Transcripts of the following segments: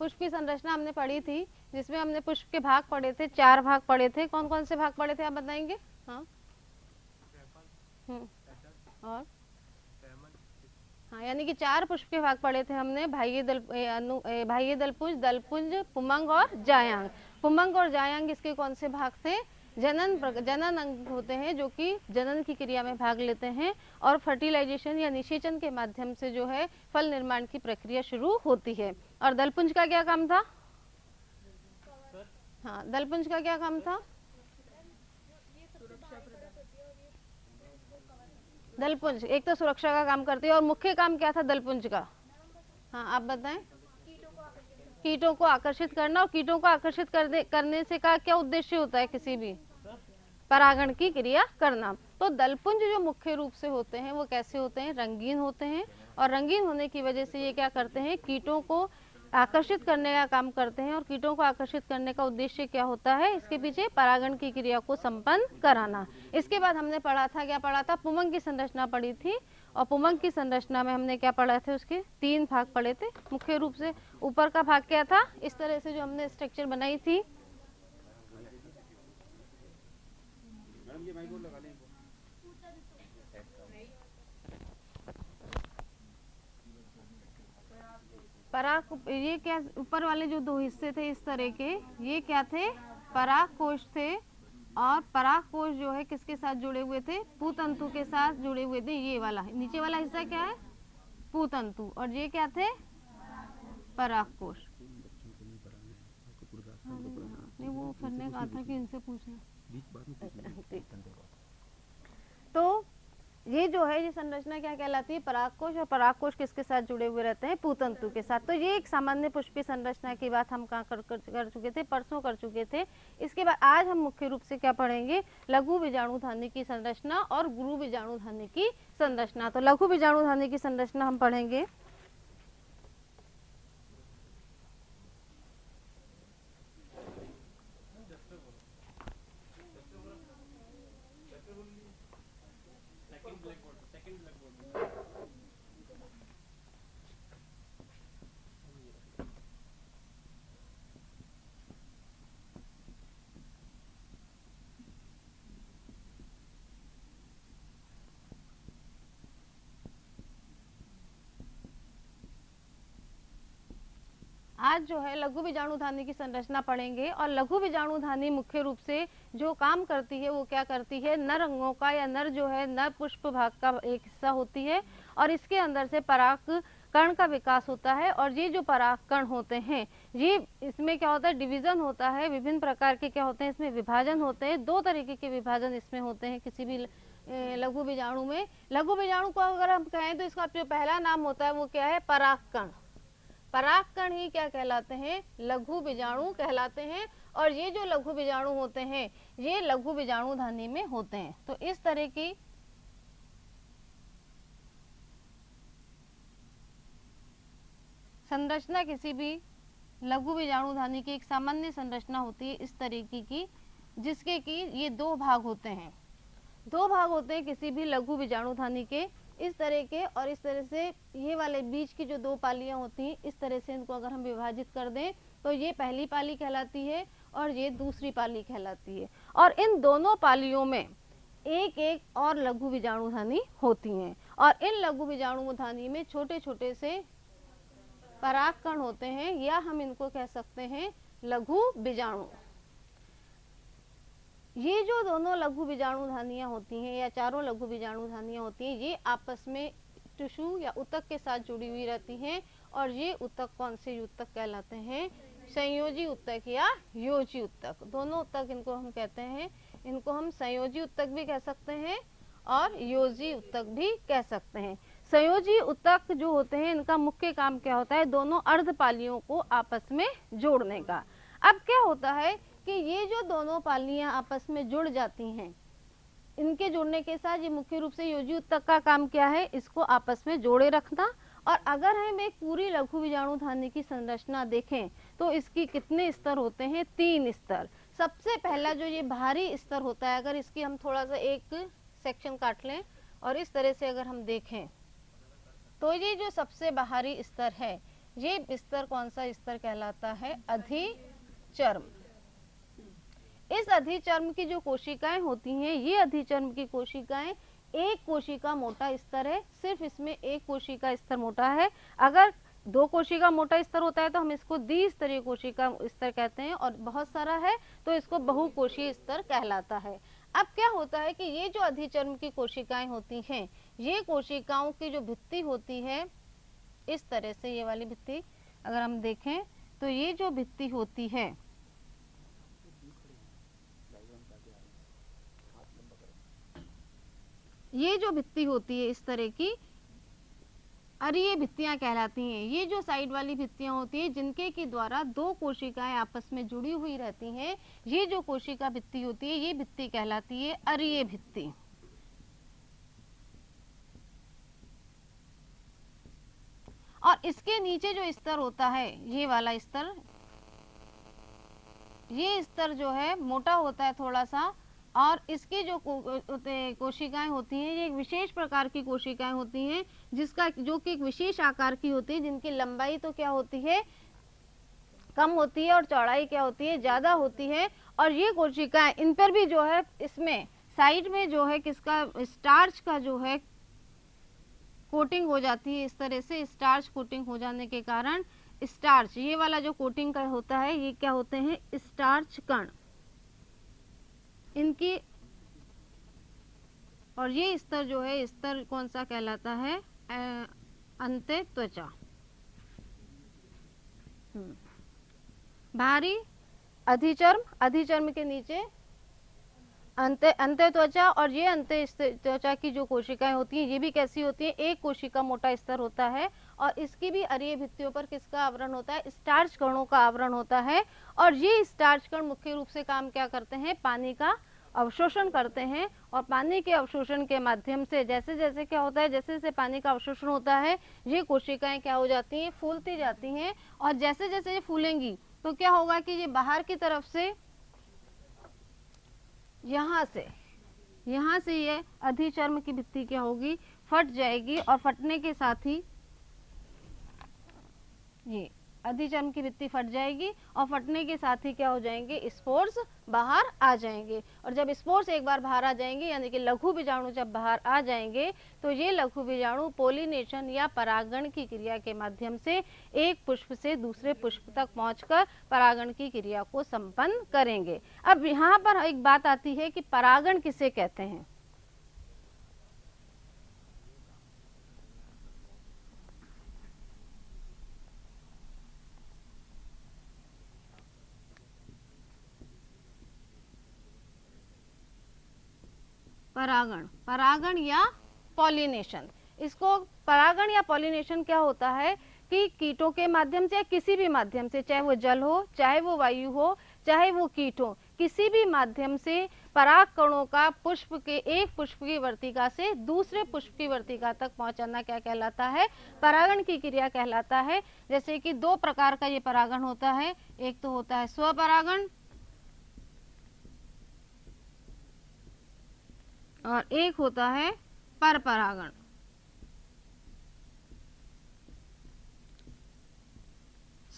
पुष्प की संरचना हमने पढ़ी थी, जिसमें हमने पुष्प के भाग पढ़े थे, 4 भाग पढ़े थे। कौन कौन से भाग पढ़े थे आप बताएंगे? हाँ और हाँ, यानी कि 4 पुष्प के भाग पढ़े थे हमने, बाह्य दलपुंज, दलपुंज, पुमंग और जायांग। पुमंग और जायांग इसके कौन से भाग थे? जनन अंग होते हैं, जो कि जनन की क्रिया में भाग लेते हैं और फर्टिलाइजेशन या निषेचन के माध्यम से जो है फल निर्माण की प्रक्रिया शुरू होती है। और दलपुंज का क्या काम था? हाँ, दलपुंज का क्या काम था? दलपुंज एक तो सुरक्षा का काम करती है, और मुख्य काम क्या था दलपुंज का? हाँ, आप बताएं। कीटों को आकर्षित करना, और कीटों को आकर्षित करने से का क्या उद्देश्य होता है? किसी भी परागण की क्रिया करना। तो दलपुंज जो मुख्य रूप से होते हैं वो कैसे होते हैं? रंगीन होते हैं, और रंगीन होने की वजह से ये क्या करते हैं? कीटों को आकर्षित करने का काम करते हैं। और कीटों को आकर्षित करने का उद्देश्य क्या होता है? इसके पीछे परागण की क्रिया को संपन्न कराना। इसके बाद हमने पढ़ा था, क्या पढ़ा था? पुमंग की संरचना पढ़ी थी, और पुमंग की संरचना में हमने क्या पढ़ा थे? उसके 3 भाग पढ़े थे मुख्य रूप से। ऊपर का भाग क्या था? इस तरह से जो हमने स्ट्रक्चर बनाई थी, पराग, ये क्या ऊपर वाले जो 2 हिस्से थे इस तरह के, ये क्या थे? पराग कोश थे। और पराग कोश जो है किसके साथ जुड़े हुए थे? पूतंतु के साथ जुड़े हुए थे। ये वाला नीचे वाला हिस्सा क्या है? पूतंतु। और ये क्या थे? पराग कोश। नहीं, वो फिर ने कहा था कि इनसे पूछना। तो ये जो है, ये संरचना क्या कहलाती है? परागकोश। और परागकोश किसके साथ जुड़े हुए रहते हैं? पूतंतु के साथ। तो ये एक सामान्य पुष्पीय संरचना की बात हम कहाँ कर चुके थे? परसों कर चुके थे। इसके बाद आज हम मुख्य रूप से क्या पढ़ेंगे? लघु बीजाणुधानी की संरचना और गुरु बीजाणुधानी की संरचना। तो लघु बीजाणुधानी की संरचना हम पढ़ेंगे। आज जो है लघु बीजाणुधानी की संरचना पढ़ेंगे। और लघु बीजाणुधानी मुख्य रूप से जो काम करती है वो क्या करती है? नर अंगों का, या नर जो है नर पुष्प भाग का एक हिस्सा होती है, और इसके अंदर से पराग कण का विकास होता है। और ये जो पराग कण होते हैं, ये इसमें क्या होता है? डिवीजन होता है, विभिन्न प्रकार के क्या होते हैं? इसमें विभाजन होते हैं। 2 तरीके के विभाजन इसमें होते हैं किसी भी लघु बीजाणु में। लघु बीजाणु को अगर हम कहें तो इसका जो पहला नाम होता है वो क्या है? परागकण। परागकण ही क्या कहलाते हैं? लघु बीजाणु कहलाते हैं। और ये जो लघु बीजाणु होते हैं, ये लघु बीजाणुधानी में होते हैं। तो इस तरह की संरचना किसी भी लघु बीजाणुधानी की एक सामान्य संरचना होती है इस तरीके की, जिसके कि ये 2 भाग होते हैं। 2 भाग होते हैं किसी भी लघु बीजाणुधानी के, इस तरह के। और इस तरह से ये वाले बीच की जो 2 पालियां होती हैं, इस तरह से इनको अगर हम विभाजित कर दें तो ये पहली पाली कहलाती है और ये दूसरी पाली कहलाती है। और इन दोनों पालियों में एक एक और लघु बीजाणुधानी होती हैं। और इन लघु बीजाणुधानी में छोटे छोटे से परागकण होते हैं, या हम इनको कह सकते हैं लघु बीजाणु। ये जो दोनों लघु बीजाणुधानियां होती हैं, या चारों लघु बीजाणुधानियां होती हैं, ये आपस में टिश्यू या ऊतक के साथ जुड़ी हुई रहती हैं। और ये ऊतक कौन से ऊतक कहलाते हैं? संयोजी ऊतक या योजी ऊतक। दोनों ऊतक इनको हम कहते हैं। इनको हम संयोजी ऊतक भी कह सकते हैं और योजी ऊतक भी कह सकते हैं। संयोजी ऊतक जो होते हैं, इनका मुख्य काम क्या होता है? दोनों अर्धपालियों को आपस में जोड़ने का। अब क्या होता है कि ये जो दोनों पालियां आपस में जुड़ जाती हैं, इनके जुड़ने के साथ ये मुख्य रूप से योजी ऊतक का काम क्या है? इसको आपस में जोड़े रखना। और अगर हम एक पूरी लघु बीजाणुधानी की संरचना देखें तो इसकी कितने स्तर होते हैं? 3 स्तर। सबसे पहला जो ये बाहरी स्तर होता है, अगर इसकी हम थोड़ा सा एक सेक्शन काट लें और इस तरह से अगर हम देखें तो ये जो सबसे बाहरी स्तर है, ये स्तर कौन सा स्तर कहलाता है? अधिचर्म। इस अधिचर्म की जो कोशिकाएं होती हैं, ये अधिचर्म की कोशिकाएं एक कोशिका मोटा स्तर है, सिर्फ इसमें एक कोशिका स्तर मोटा है। अगर दो कोशिका मोटा स्तर होता है तो हम इसको द्विस्तरीय कोशिका स्तर कहते हैं, और बहुत सारा है तो इसको बहुकोशीय स्तर कहलाता है। अब क्या होता है कि ये जो अधिचर्म की कोशिकाएं होती हैं, ये कोशिकाओं की जो भित्ति होती है इस तरह से, ये वाली भित्ति अगर हम देखें तो ये जो भित्ति होती है, ये जो भित्ति होती है इस तरह की, अरीय भित्तियां कहलाती हैं। ये जो साइड वाली भित्तियां होती हैं जिनके के द्वारा दो कोशिकाएं आपस में जुड़ी हुई रहती हैं, ये जो कोशिका भित्ति होती है ये भित्ति कहलाती है अरीय भित्ति। और इसके नीचे जो स्तर होता है, ये वाला स्तर, ये स्तर जो है मोटा होता है थोड़ा सा, और इसकी जो कोशिकाएं होती हैं ये एक विशेष प्रकार की कोशिकाएं होती हैं, जिसका जो कि एक विशेष आकार की होती है, जिनकी लंबाई तो क्या होती है? कम होती है, और चौड़ाई क्या होती है? ज्यादा होती है। और ये कोशिकाएं, इन पर भी जो है इसमें साइड में जो है किसका, स्टार्च का जो है कोटिंग हो जाती है। इस तरह से स्टार्च कोटिंग हो जाने के कारण स्टार्च, ये वाला जो कोटिंग का होता है ये क्या होते हैं? स्टार्च कण इनकी। और ये स्तर जो है, स्तर कौन सा कहलाता है? अंत्य त्वचा। बाहरी अधिचर्म, अधिचर्म के नीचे अंत्य त्वचा, और ये अंत्य त्वचा की जो कोशिकाएं होती हैं ये भी कैसी होती हैं? एक कोशिका मोटा स्तर होता है, और इसकी भी अरीय भित्तियों पर किसका आवरण होता है? स्टार्च कणों का आवरण होता है। और ये स्टार्च कण मुख्य रूप से काम क्या करते हैं? पानी का अवशोषण करते हैं। और पानी के अवशोषण के माध्यम से जैसे जैसे क्या होता है, जैसे जैसे पानी का अवशोषण होता है ये कोशिकाएं क्या हो जाती हैं? फूलती जाती हैं। और जैसे जैसे ये फूलेंगी तो क्या होगा कि ये बाहर की तरफ से, यहाँ से ये अधिचर्म की भित्ति क्या होगी? फट जाएगी। और फटने के साथ ही ये अधिचर्म की भित्ति फट जाएगी, और फटने के साथ ही क्या हो जाएंगे? स्पोर्स बाहर आ जाएंगे। और जब स्पोर्स एक बार बाहर आ जाएंगे, यानी कि लघु बीजाणु जब बाहर आ जाएंगे, तो ये लघु बीजाणु पोलिनेशन या परागण की क्रिया के माध्यम से एक पुष्प से दूसरे पुष्प तक पहुंचकर परागण की क्रिया को संपन्न करेंगे। अब यहाँ पर एक बात आती है कि परागण किसे कहते हैं? परागण, परागण या पॉलिनेशन। इसको परागण या पॉलिनेशन क्या होता है कि कीटों के माध्यम से या किसी भी माध्यम से, चाहे वो जल हो, चाहे वो वायु हो, चाहे वो कीट हो, किसी भी माध्यम से पराग कणों का पुष्प के एक पुष्प की वर्तिका से दूसरे पुष्प की वर्तिका तक पहुंचाना क्या कहलाता है? परागण की क्रिया कहलाता है। जैसे कि दो प्रकार का ये परागण होता है, एक तो होता है स्वपरागण और एक होता है परपरागण।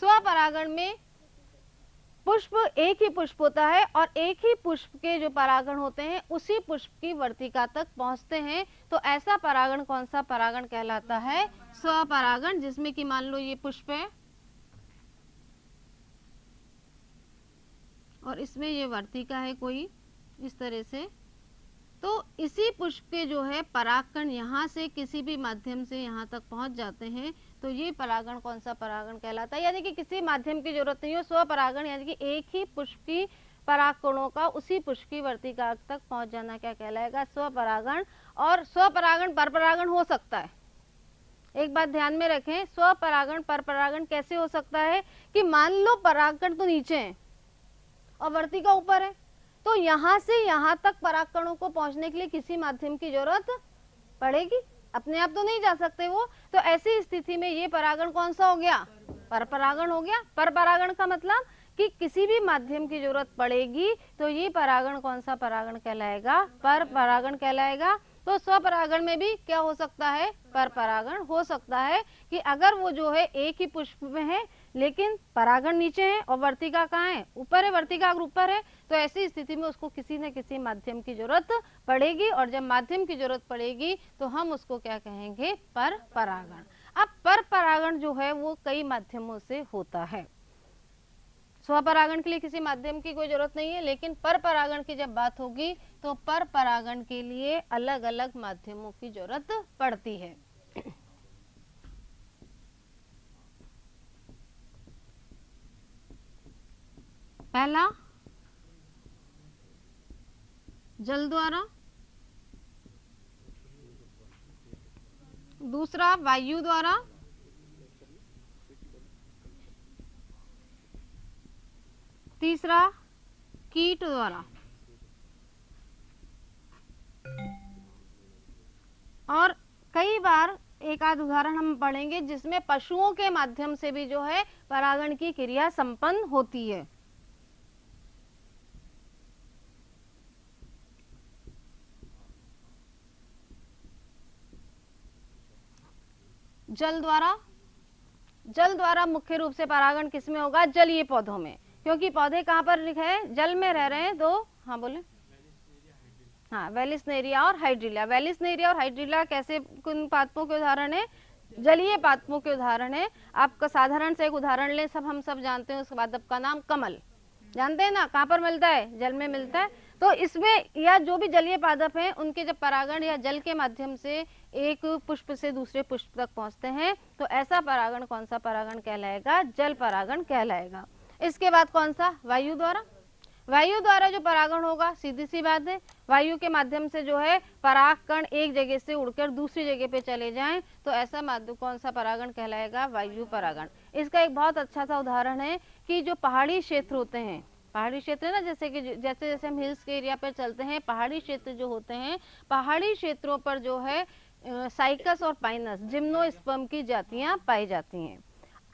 स्वपरागण में पुष्प एक ही पुष्प होता है, और एक ही पुष्प के जो परागण होते हैं उसी पुष्प की वर्तिका तक पहुंचते हैं। तो ऐसा परागण कौन सा परागण कहलाता है? स्वपरागण, जिसमें कि मान लो ये पुष्प है और इसमें ये वर्तिका है कोई इस तरह से, तो इसी पुष्प के जो है परागकण यहाँ से किसी भी माध्यम से यहाँ तक पहुँच जाते हैं, तो ये परागण कौन सा परागण कहलाता है? यानी कि किसी माध्यम की जरूरत नहीं हो, स्वपरागण, यानी कि एक ही पुष्प की परागकणों का उसी पुष्प की वर्तिका तक पहुँच जाना क्या कहलाएगा? स्वपरागण। और स्वपरागण परपरागण हो सकता है। एक बात ध्यान में रखें, स्वपरागण परपरागण कैसे हो सकता है कि मान लो परागकण तो नीचे है और वर्तिका ऊपर है, तो यहाँ से यहाँ तक परागकणों को पहुंचने के लिए किसी माध्यम की जरूरत पड़ेगी, अपने आप तो नहीं जा सकते वो। तो ऐसी स्थिति में ये परागण कौन सा हो गया? परपरागण हो गया। परपरागण का मतलब कि किसी भी माध्यम की जरूरत पड़ेगी, तो ये परागण कौन सा परागण कहलाएगा? परपरागण कहलाएगा। तो स्वपरागण में भी क्या हो सकता है, पर परागण हो सकता है कि अगर वो जो है एक ही पुष्प में है लेकिन परागण नीचे है और वर्तिका कहाँ है, ऊपर है, वर्तिका अगर ऊपर है तो ऐसी स्थिति में उसको किसी न किसी माध्यम की जरूरत पड़ेगी, और जब माध्यम की जरूरत पड़ेगी तो हम उसको क्या कहेंगे, पर परागण। अब पर परागण जो है वो कई माध्यमों से होता है। स्वपरागण के लिए किसी माध्यम की कोई जरूरत नहीं है, लेकिन पर परागण की जब बात होगी तो पर परागण के लिए अलग अलग माध्यमों की जरूरत पड़ती है। पहला जल द्वारा, दूसरा वायु द्वारा, तीसरा कीट द्वारा, और कई बार एक आध उदाहरण हम पढ़ेंगे जिसमें पशुओं के माध्यम से भी जो है परागण की क्रिया संपन्न होती है। जल द्वारा, जल द्वारा मुख्य रूप से परागण किसमें होगा, जलीय पौधों में, क्योंकि पौधे कहाँ पर है, जल में रह रहे हैं। तो हाँ बोले, हाँ वेलिस्नेरिया और हाइड्रिला। वेलिस्नेरिया और हाइड्रिला कैसे किन पादपों के उदाहरण है, जलीय पादपों के उदाहरण है। आपका साधारण से एक उदाहरण ले, सब हम सब जानते हैं उस पादप का नाम कमल, जानते हैं ना, कहाँ पर मिलता है, जल में मिलता है। तो इसमें या जो भी जलीय पादप हैं उनके जब परागण या जल के माध्यम से एक पुष्प से दूसरे पुष्प तक पहुंचते हैं तो ऐसा परागण कौन सा परागण कहलाएगा, जल परागण कहलाएगा। इसके बाद कौन सा, वायु द्वारा। वायु द्वारा जो परागण होगा, सीधी सी बात है, वायु के माध्यम से जो है परागकण एक जगह से उड़कर दूसरी जगह पे चले जाएं तो ऐसा माध्यम कौन सा परागण कहलाएगा, वायु परागण। इसका एक बहुत अच्छा सा उदाहरण है कि जो पहाड़ी क्षेत्र होते हैं, पहाड़ी क्षेत्र है ना, जैसे कि जैसे जैसे हम हिल्स के एरिया पर चलते हैं, पहाड़ी क्षेत्र जो होते हैं, पहाड़ी क्षेत्रों पर जो है साइकस और पाइनस जिम्नोस्पर्म की जातियां पाई जाती हैं।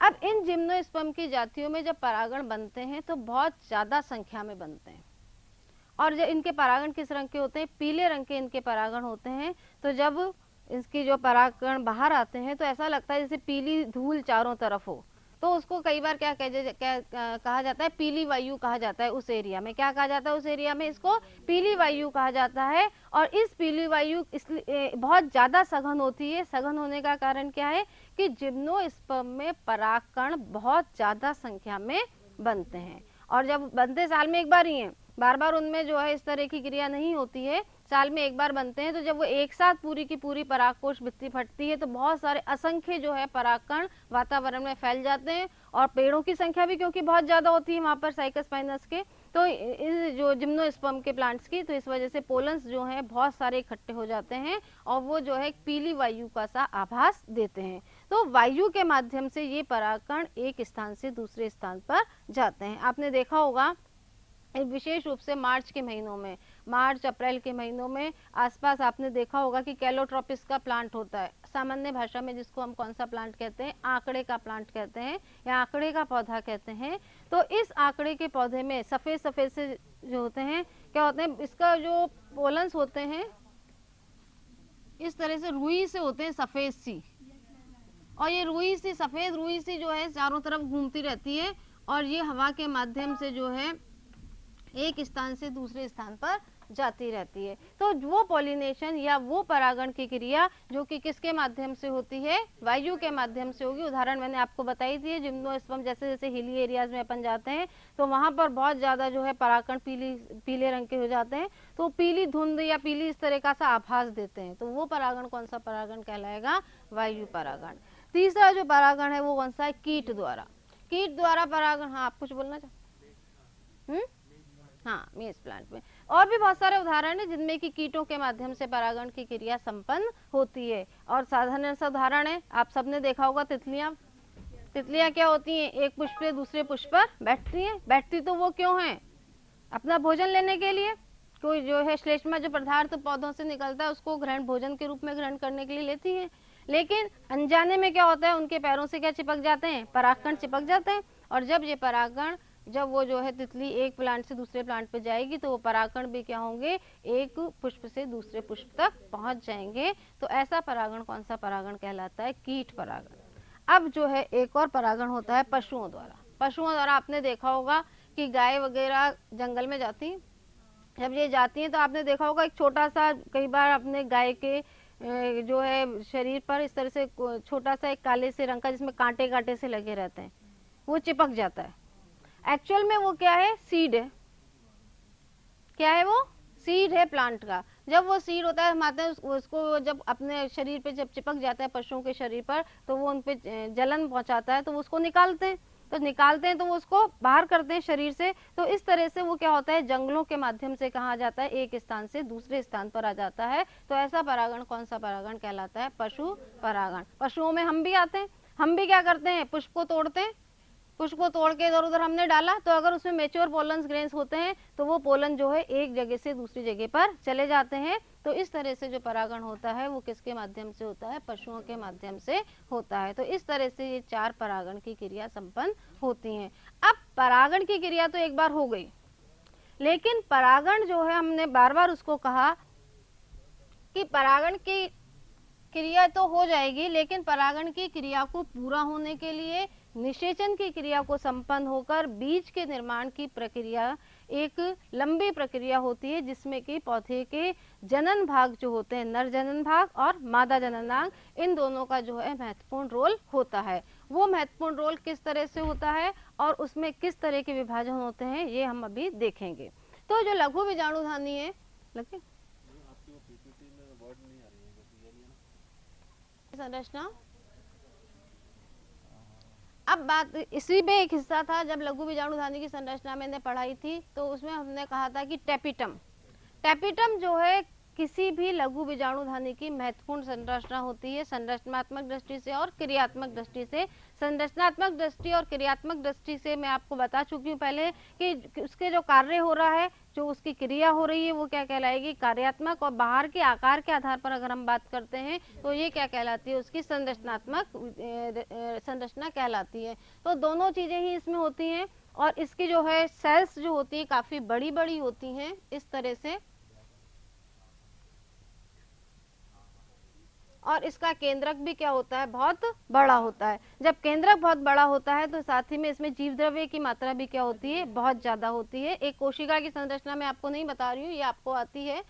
अब इन जिम्नोस्पर्म की जातियों में जब परागण बनते हैं तो बहुत ज्यादा संख्या में बनते हैं, और जब इनके परागण किस रंग के होते हैं, पीले रंग के इनके परागण होते हैं। तो जब इसकी जो परागण बाहर आते हैं तो ऐसा लगता है जैसे पीली धूल चारों तरफ हो, तो उसको कई बार क्या कहा जाता है, पीली वायु कहा जाता है। उस एरिया में क्या कहा जाता है, उस एरिया में इसको पीली वायु कहा जाता है। और इस पीली वायु इसलिए बहुत ज्यादा सघन होती है। सघन होने का कारण क्या है कि जिम्नोस्पर्म में परागकण बहुत ज्यादा संख्या में बनते हैं, और जब बनते साल में एक बार ही हैं, बार बार उनमें जो है इस तरह की क्रिया नहीं होती है, साल में एक बार बनते हैं। तो जब वो एक साथ पूरी की पूरी परागकोश भित्ति फटती है तो बहुत सारे असंख्य जो है परागकण वातावरण में फैल जाते हैं, और पेड़ों की संख्या भी क्योंकि बहुत ज्यादा होती है वहां पर साइकस पाइनस के, तो इस जो जिम्नोस्पर्म के प्लांट्स की, तो इस वजह से पोलन्स जो है बहुत सारे इकट्ठे हो जाते हैं और वो जो है पीली वायु का सा आभास देते हैं। तो वायु के माध्यम से ये परागकण एक स्थान से दूसरे स्थान पर जाते हैं। आपने देखा होगा एक विशेष रूप से मार्च के महीनों में, मार्च अप्रैल के महीनों में आसपास आपने देखा होगा कि कैलोट्रोपिस का प्लांट होता है, सामान्य भाषा में जिसको हम कौन सा प्लांट कहते हैं, आंकड़े का प्लांट कहते हैं या आंकड़े का पौधा कहते हैं। तो इस आंकड़े के पौधे में सफेद सफेद से जो होते हैं, क्या होते हैं, इसका जो पोलन्स होते हैं इस तरह से रुई से होते हैं, सफेद सी, और ये रुई सी, सफेद रुई सी जो है चारों तरफ घूमती रहती है, और ये हवा के माध्यम से जो है एक स्थान से दूसरे स्थान पर जाती रहती है। तो वो पॉलिनेशन या वो परागण की क्रिया जो कि किसके माध्यम से होती है, वायु के माध्यम से होगी। उदाहरण मैंने आपको बताई थी, जिम्नोस्पर्म जैसे जैसे हिली एरियाज में अपन जाते हैं तो वहां पर बहुत ज्यादा जो है परागण पीले रंग के हो जाते हैं, तो पीली धुंध या पीली इस तरह का सा आभास देते हैं। तो वो परागण कौन सा परागण कहलाएगा, वायु परागण। तीसरा जो परागण है वो कौन सा है, कीट द्वारा। कीट द्वारा परागण, हाँ आप कुछ बोलना चाहते, हाँ मेज प्लांट में। और भी बहुत सारे उदाहरण है जिनमें कि कीटों के माध्यम से परागण की क्रिया संपन्न होती है। और साधारण सा उदाहरण है, आप सबने देखा होगा तितलियां। तितलियां क्या होती हैं, एक पुष्प से दूसरे पुष्प पर बैठती हैं। बैठती तो वो क्यों हैं, अपना भोजन लेने के लिए। कोई जो है श्लेष्मा जो पदार्थ पौधों से निकलता है उसको ग्रहण, भोजन के रूप में ग्रहण करने के लिए लेती है। लेकिन अनजाने में क्या होता है, उनके पैरों से क्या चिपक जाते हैं, परागकण चिपक जाते हैं, और जब ये परागकण जब वो जो है तितली एक प्लांट से दूसरे प्लांट पे जाएगी तो वो परागकण भी क्या होंगे, एक पुष्प से दूसरे पुष्प तक पहुंच जाएंगे। तो ऐसा परागण कौन सा परागण कहलाता है, कीट परागण। अब जो है एक और परागण होता है पशुओं द्वारा। पशुओं द्वारा आपने देखा होगा कि गाय वगैरह जंगल में जाती, जब ये जाती हैं तो आपने देखा होगा एक छोटा सा, कई बार अपने गाय के जो है शरीर पर इस तरह से छोटा सा एक काले से रंग का जिसमें कांटे कांटे से लगे रहते हैं, वो चिपक जाता है। एक्चुअल में वो क्या है, सीड है। क्या है वो, सीड है प्लांट का। जब वो सीड होता है, हम आते हैं उसको जब अपने शरीर पे जब चिपक जाता है पशुओं के शरीर पर, तो वो उन पे जलन पहुंचाता है, तो वो उसको निकालते हैं। तो निकालते हैं तो वो उसको बाहर करते हैं शरीर से। तो इस तरह से वो क्या होता है, जंगलों के माध्यम से कहाँ जाता है, एक स्थान से दूसरे स्थान पर आ जाता है। तो ऐसा परागण कौन सा परागण कहलाता है, पशु परागण। पशुओं में हम भी आते हैं, हम भी क्या करते हैं, पुष्प को तोड़ते हैं, पुष्प को तोड़ के इधर उधर हमने डाला, तो अगर उसमें मेच्योर पोलन ग्रेन्स होते हैं तो वो पोलन जो है एक जगह से दूसरी जगह पर चले जाते हैं। तो इस तरह से जो परागण होता है वो किसके माध्यम से होता है, पशुओं के माध्यम से होता है। तो इस तरह से ये 4 परागण की क्रिया संपन्न होती है। अब परागण की क्रिया तो एक बार हो गई, लेकिन परागण जो है, हमने बार बार उसको कहा कि परागण की क्रिया तो हो जाएगी, लेकिन परागण की क्रिया को पूरा होने के लिए निषेचन की क्रिया को संपन्न होकर बीज के निर्माण की प्रक्रिया एक लंबी प्रक्रिया होती है, जिसमें कि पौधे के जनन भाग जो होते हैं, नर जनन भाग और मादा जननांग, इन दोनों का जो है महत्वपूर्ण रोल होता है। वो महत्वपूर्ण रोल किस तरह से होता है और उसमें किस तरह के विभाजन होते हैं, ये हम अभी देखेंगे। तो जो लघु बीजाणुधानी है, लगे संरचना, अब बात इसी में एक हिस्सा था जब लघु बीजाणुधानी की संरचना मैंने पढ़ाई थी, तो उसमें हमने कहा था कि टेपिटम, टेपिटम जो है किसी भी लघु बीजाणुधानी की महत्वपूर्ण संरचना होती है, संरचनात्मक दृष्टि से और क्रियात्मक दृष्टि से। संरचनात्मक दृष्टि और क्रियात्मक दृष्टि से मैं आपको बता चुकी हूँ पहले कि उसके जो कार्य हो रहा है, जो उसकी क्रिया हो रही है, वो क्या कहलाएगी, कार्यात्मक। और बाहर के आकार के आधार पर अगर हम बात करते हैं तो ये क्या कहलाती है, उसकी संरचनात्मक संरचना कहलाती है। तो दोनों चीजें ही इसमें होती हैं। और इसकी जो है सेल्स जो होती है काफी बड़ी बड़ी होती हैं इस तरह से, और इसका केंद्रक भी क्या होता है, बहुत बड़ा होता है। जब केंद्रक बहुत बड़ा होता है तो साथ ही में इसमें जीव द्रव्य की मात्रा भी क्या होती है, बहुत ज्यादा होती है। एक कोशिका की संरचना मैं आपको नहीं बता रही हूँ, ये आपको आती है।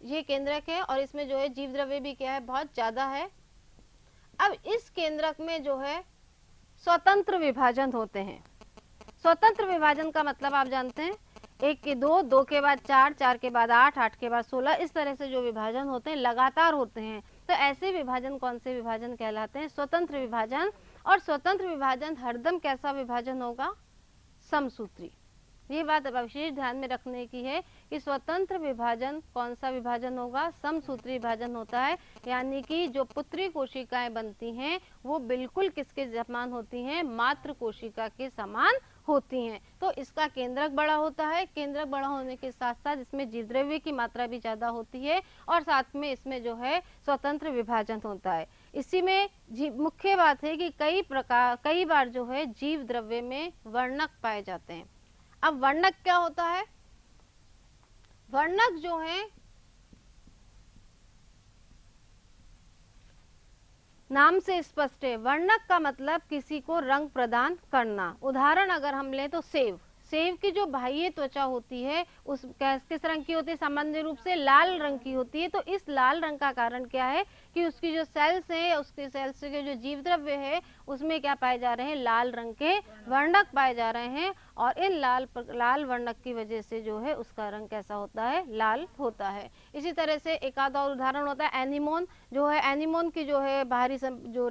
ये केंद्रक है और इसमें जो है जीव द्रव्य भी क्या है, बहुत ज्यादा है। अब इस केंद्रक में जो है स्वतंत्र विभाजन होते हैं। स्वतंत्र विभाजन का मतलब आप जानते हैं, 1 के 2, 2 के बाद 4, 4 के बाद 8, 8 के बाद 16, इस तरह से जो विभाजन होते हैं लगातार होते हैं। तो ऐसे विभाजन कौन से विभाजन कहलाते हैं, स्वतंत्र विभाजन। और स्वतंत्र विभाजन हरदम कैसा विभाजन होगा, समसूत्री। ये बात विशेष ध्यान में रखने की है कि स्वतंत्र विभाजन कौन सा विभाजन होगा, समसूत्री विभाजन होता है। यानी कि जो पुत्री कोशिकाएं बनती हैं वो बिल्कुल किसके समान होती हैं, मातृ कोशिका के समान होती हैं। तो इसका केंद्रक बड़ा होता है, केंद्रक बड़ा होने के साथ साथ इसमें जीवद्रव्य की मात्रा भी ज्यादा होती है, और साथ में इसमें जो है स्वतंत्र विभाजन होता है। इसी में मुख्य बात है कि कई बार जो है जीव द्रव्य में वर्णक पाए जाते हैं। अब वर्णक क्या होता है, वर्णक जो है नाम से स्पष्ट है। वर्णक का मतलब किसी को रंग प्रदान करना। उदाहरण अगर हम लें तो सेब, सेब की जो बाह्य त्वचा होती है उस किस रंग की होती है, सामान्य रूप से लाल रंग की होती है। तो इस लाल रंग का कारण क्या है कि उसकी जो सेल्स है, उसके सेल्स के जो जीव द्रव्य है उसमें क्या पाए जा रहे हैं, लाल रंग के वर्णक पाए जा रहे हैं। और इन लाल वर्णक की वजह से जो है उसका रंग कैसा होता है, लाल होता है। इसी तरह से एक आध और उदाहरण होता है एनीमोन, जो है एनीमोन की जो है बाहरी जो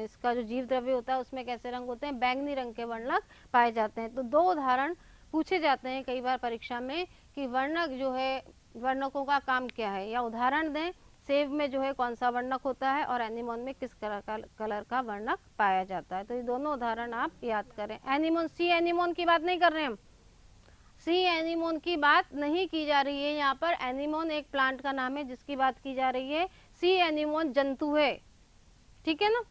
इसका जो जीव द्रव्य होता है उसमें कैसे रंग होते हैं, बैंगनी रंग के वर्णक पाए जाते हैं। तो 2 उदाहरण पूछे जाते हैं कई बार परीक्षा में कि वर्णक जो है, वर्णकों का काम क्या है, या उदाहरण दें सेब में जो है कौन सा वर्णक होता है और एनीमोन में किस कलर का वर्णक पाया जाता है। तो ये दोनों उदाहरण आप याद करें। एनीमोन, सी एनीमोन की बात नहीं कर रहे हम, सी एनीमोन की बात नहीं की जा रही है यहाँ पर। एनीमोन एक प्लांट का नाम है जिसकी बात की जा रही है, सी एनीमोन जंतु है, ठीक है ना।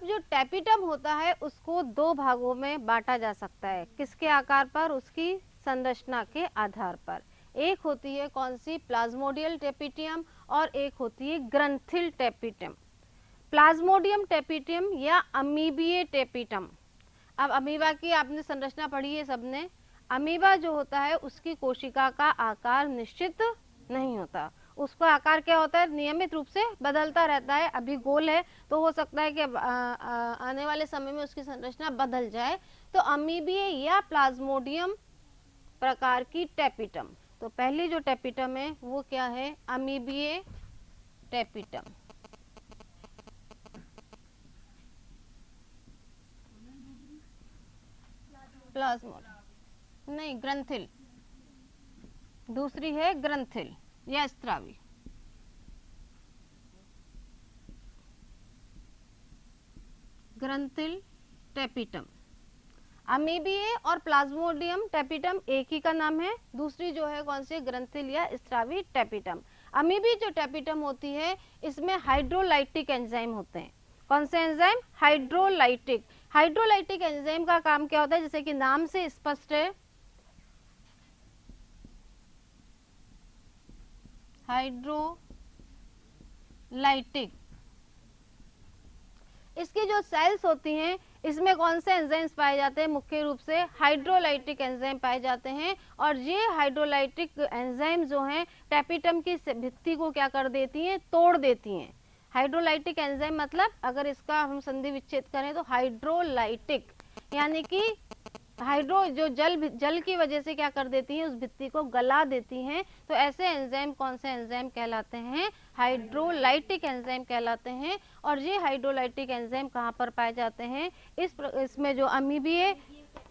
जो टैपिटम होता है उसको दो भागों में बांटा जा सकता है, किसके आकार पर, उसकी संरचना के आधार पर। एक होती है कौन सी, प्लाज्मोडियल टैपिटम, और एक होती है ग्रंथिल टैपिटम। प्लाज्मोडियम टैपिटम या अमीबीय टैपिटम। अब अमीबा की आपने संरचना पढ़ी है सबने। अमीबा जो होता है उसकी कोशिका का आकार निश्चित नहीं होता, उसका आकार क्या होता है, नियमित रूप से बदलता रहता है। अभी गोल है तो हो सकता है कि आने वाले समय में उसकी संरचना बदल जाए। तो अमीबीय या प्लाज्मोडियम प्रकार की टैपिटम। तो पहली जो टैपिटम है वो क्या है, अमीबीय टैपिटम। प्लाज्मोड नहीं, ग्रंथिल। दूसरी है ग्रंथिल या स्त्रावी। ग्रंथिल टैपिटम। अमीबीय और प्लाज्मोडियम टैपिटम एक ही का नाम है। दूसरी जो है कौन सी, ग्रंथिल या स्त्रावी टैपिटम। अमीबी जो टैपिटम होती है इसमें हाइड्रोलाइटिक एंजाइम होते हैं। कौन से एंजाइम, हाइड्रोलाइटिक। हाइड्रोलाइटिक एंजाइम का काम क्या होता है, जैसे कि नाम से स्पष्ट है, हाइड्रोलाइटिक। इसकी जो सेल्स होती हैं इसमें कौन से एंजाइम्स पाए जाते हैं, मुख्य रूप से हाइड्रोलाइटिक एंजाइम पाए जाते हैं। और ये हाइड्रोलाइटिक एंजाइम जो हैं टैपिटम की भित्ति को क्या कर देती हैं, तोड़ देती हैं। हाइड्रोलाइटिक एंजाइम मतलब अगर इसका हम संधि विच्छेद करें तो हाइड्रोलाइटिक यानी कि हाइड्रो जो जल की वजह से क्या कर देती हैं, उस भित्ति को गला देती हैं। तो ऐसे एंजाइम कौन से एंजाइम कहलाते हैं, हाइड्रोलाइटिक एंजाइम कहलाते हैं। और ये हाइड्रोलाइटिक एंजाइम कहाँ पर पाए जाते हैं, इसमें जो अमीबीय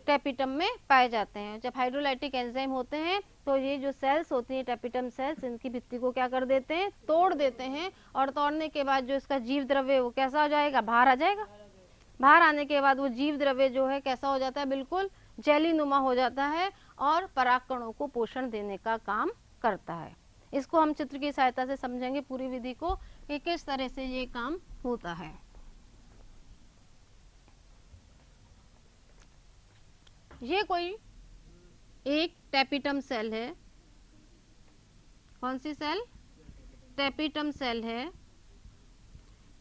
टैपिटम में पाए जाते हैं। जब हाइड्रोलाइटिक एंजाइम होते हैं तो ये जो सेल्स होती हैं टैपिटम सेल्स, इनकी भित्ति को क्या कर देते हैं, तोड़ देते हैं। और तोड़ने के बाद जो इसका जीव द्रव्य वो कैसा हो जाएगा, बाहर आ जाएगा। बाहर आने के बाद वो जीव द्रव्य जो है कैसा हो जाता है, बिल्कुल जेली नुमा हो जाता है और परागकणों को पोषण देने का काम करता है। इसको हम चित्र की सहायता से समझेंगे पूरी विधि को कि किस तरह से ये काम होता है। ये कोई एक टैपिटम सेल है। कौन सी सेल, टैपिटम सेल है।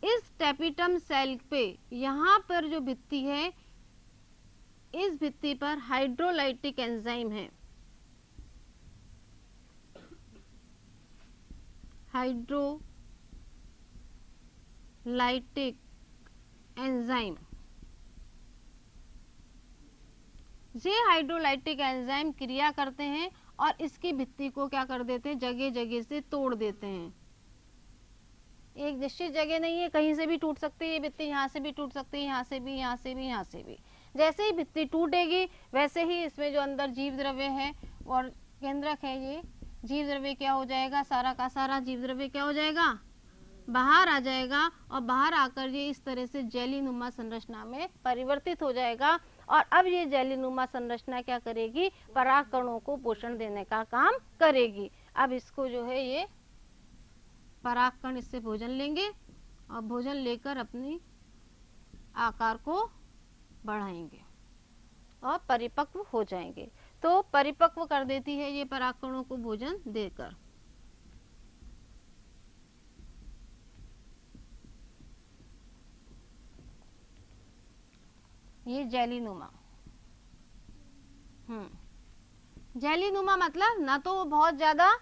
इस टैपिटम सेल पे यहाँ पर जो भित्ति है, इस भित्ति पर हाइड्रोलाइटिक एंजाइम है। हाइड्रोलाइटिक एंजाइम, ये हाइड्रोलाइटिक एंजाइम क्रिया करते हैं और इसकी भित्ति को क्या कर देते हैं, जगह जगह से तोड़ देते हैं। एक निश्चित जगह नहीं है, कहीं से भी टूट सकती है ये भित्ति, यहाँ से भी टूट सकती है, यहाँ से भी, यहाँ से भी, यहाँ से भी। जैसे ही भित्ति टूटेगी वैसे ही इसमें जो अंदर जीव द्रव्य है और केंद्रक है, ये जीव द्रव्य क्या हो जाएगा, सारा का सारा जीव द्रव्य क्या हो जाएगा, बाहर आ जाएगा। और बाहर आकर ये इस तरह से जेलीनुमा संरचना में परिवर्तित हो जाएगा। और अब ये जेलीनुमा संरचना क्या करेगी, परागकणों को पोषण देने का काम करेगी। अब इसको जो है ये परागकण इससे भोजन लेंगे और भोजन लेकर अपनी आकार को बढ़ाएंगे और परिपक्व हो जाएंगे। तो परिपक्व कर देती है ये परागकणों को भोजन देकर। ये जेलीनुमा, जेलीनुमा मतलब ना तो वो बहुत ज्यादा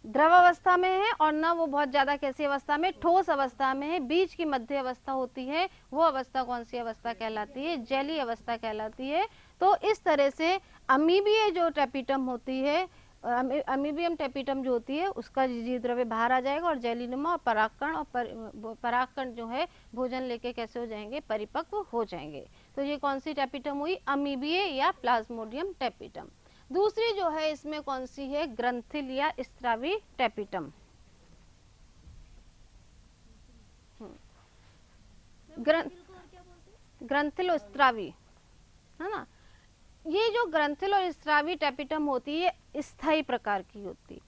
द्रव अवस्था में है और ना वो बहुत ज्यादा कैसी अवस्था में, ठोस अवस्था में है। बीच की मध्य अवस्था होती है, वो अवस्था कौन सी अवस्था कहलाती है, जेली अवस्था कहलाती है। तो इस तरह से अमीबीय जो टैपिटम होती है, अमीबियम टैपिटम जो होती है, उसका जीव द्रव्य बाहर आ जाएगा और जेलीनुमा और परागकण और परागकण जो है भोजन लेके कैसे हो जाएंगे, परिपक्व हो जाएंगे। तो ये कौन सी टैपिटम हुई, अमीबीय या प्लाज्मोडियम टैपिटम। दूसरी जो है इसमें कौन सी है, ग्रंथिल या स्त्रावी टैपिटम। ग्रंथिल और स्त्रावी है ना। ये जो ग्रंथिल और स्त्रावी टैपिटम होती है स्थायी प्रकार की होती।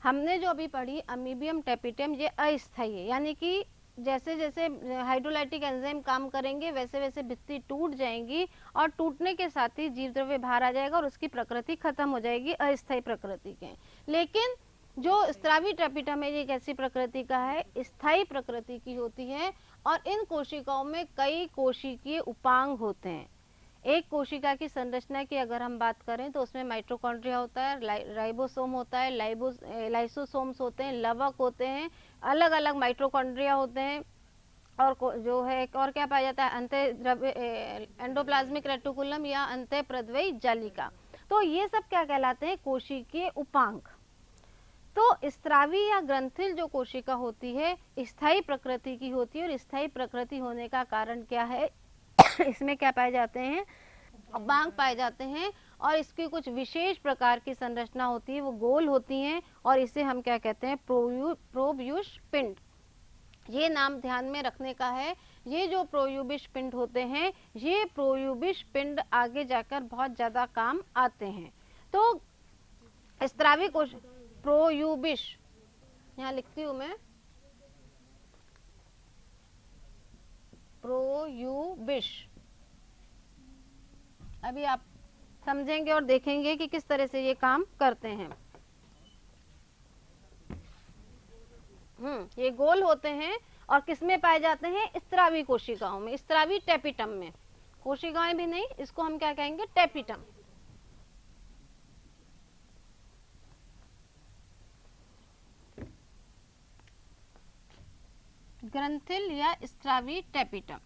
हमने जो अभी पढ़ी अमीबियम टैपिटम, ये अस्थायी है, यानी कि जैसे जैसे हाइड्रोलाइटिक एंजाइम काम करेंगे वैसे वैसे भित्ति टूट जाएंगी और टूटने के साथ ही जीव द्रव्य बाहर आ जाएगा और उसकी प्रकृति खत्म हो जाएगी, अस्थायी प्रकृति के। लेकिन जो स्त्रावी ट्रेपिटम है ये एक ऐसी प्रकृति का है, स्थायी प्रकृति की होती है और इन कोशिकाओं में कई कोशिकीय उपांग होते हैं। एक कोशिका की संरचना की अगर हम बात करें तो उसमें माइटोकॉन्ड्रिया होता है, राइबोसोम होता है, लाइसोसोम्स होते हैं, लवक होते हैं, अलग अलग माइटोकॉन्ड्रिया होते हैं और जो है और क्या पाया जाता है, एंडोप्लाज्मिक रेटिकुलम या अंतःप्रद्रव्य जालिका। तो ये सब क्या कहलाते हैं, कोशिकीय उपांग। तो स्त्रावी या ग्रंथिल जो कोशिका होती है स्थायी प्रकृति की होती है और स्थायी प्रकृति होने का कारण क्या है, इसमें क्या पाए जाते हैं, उपांग पाए जाते हैं और इसकी कुछ विशेष प्रकार की संरचना होती है, वो गोल होती हैं और इसे हम क्या कहते हैं, प्रोब्यूश पिंड। ये नाम ध्यान में रखने का है। ये जो प्रोयूबिश पिंड होते हैं ये प्रोयूबिश पिंड आगे जाकर बहुत ज्यादा काम आते हैं। तो स्त्रावी कोश प्रोयूबिश यहाँ लिखती हूं मैं, प्रोयूबिश। अभी आप समझेंगे और देखेंगे कि किस तरह से ये काम करते हैं। ये गोल होते हैं और किसमें पाए जाते हैं, स्त्रावी कोशिकाओं में, स्त्रावी टेपिटम में। कोशिकाएं भी नहीं, इसको हम क्या कहेंगे, टेपिटम। ग्रंथिल या स्त्रावी टेपिटम।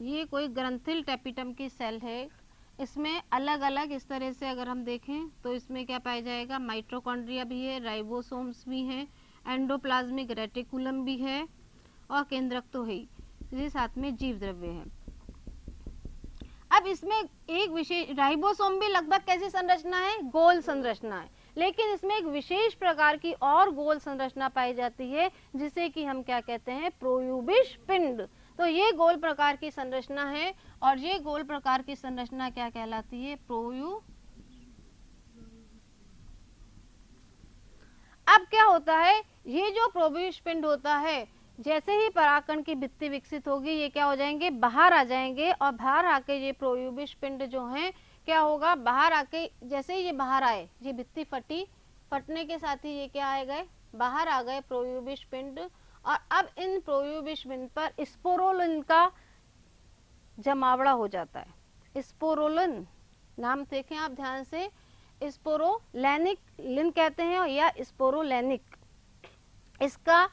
ये कोई ग्रंथिल टेपिटम की सेल है। इसमें अलग अलग इस तरह से अगर हम देखें तो इसमें क्या पाया जाएगा, माइटोकॉन्ड्रिया भी है, राइबोसोम्स भी हैं, एंडोप्लाज्मिक रेटिकुलम भी है और केंद्रक तो है ही, ये साथ में जीव द्रव्य है। अब इसमें एक विशेष, राइबोसोम भी लगभग कैसी संरचना है, गोल संरचना है, लेकिन इसमें एक विशेष प्रकार की और गोल संरचना पाई जाती है जिसे कि हम क्या कहते हैं, प्रोयूबिश पिंड। तो ये गोल प्रकार की संरचना है और ये गोल प्रकार की संरचना क्या कहलाती है, अब क्या होता है, ये जो प्रोयूबिश पिंड होता है जैसे ही परागकण की भित्ति विकसित होगी ये क्या हो जाएंगे, बाहर आ जाएंगे और बाहर आके ये प्रोयूबिश पिंड जो है क्या होगा, बाहर आके जैसे ही ये बाहर आए, ये भित्ति फटी, फटने के साथ ही ये क्या आ गए, बाहर आ गए प्रोयूबिश पिंड। और अब इन प्रोयूबिश पिंड पर स्पोरोलिन का जमावड़ा हो जाता है। स्पोरोलिन नाम देखें आप ध्यान से, स्पोरोलैनिक लिन कहते हैं या स्पोरोलैनिक, इसका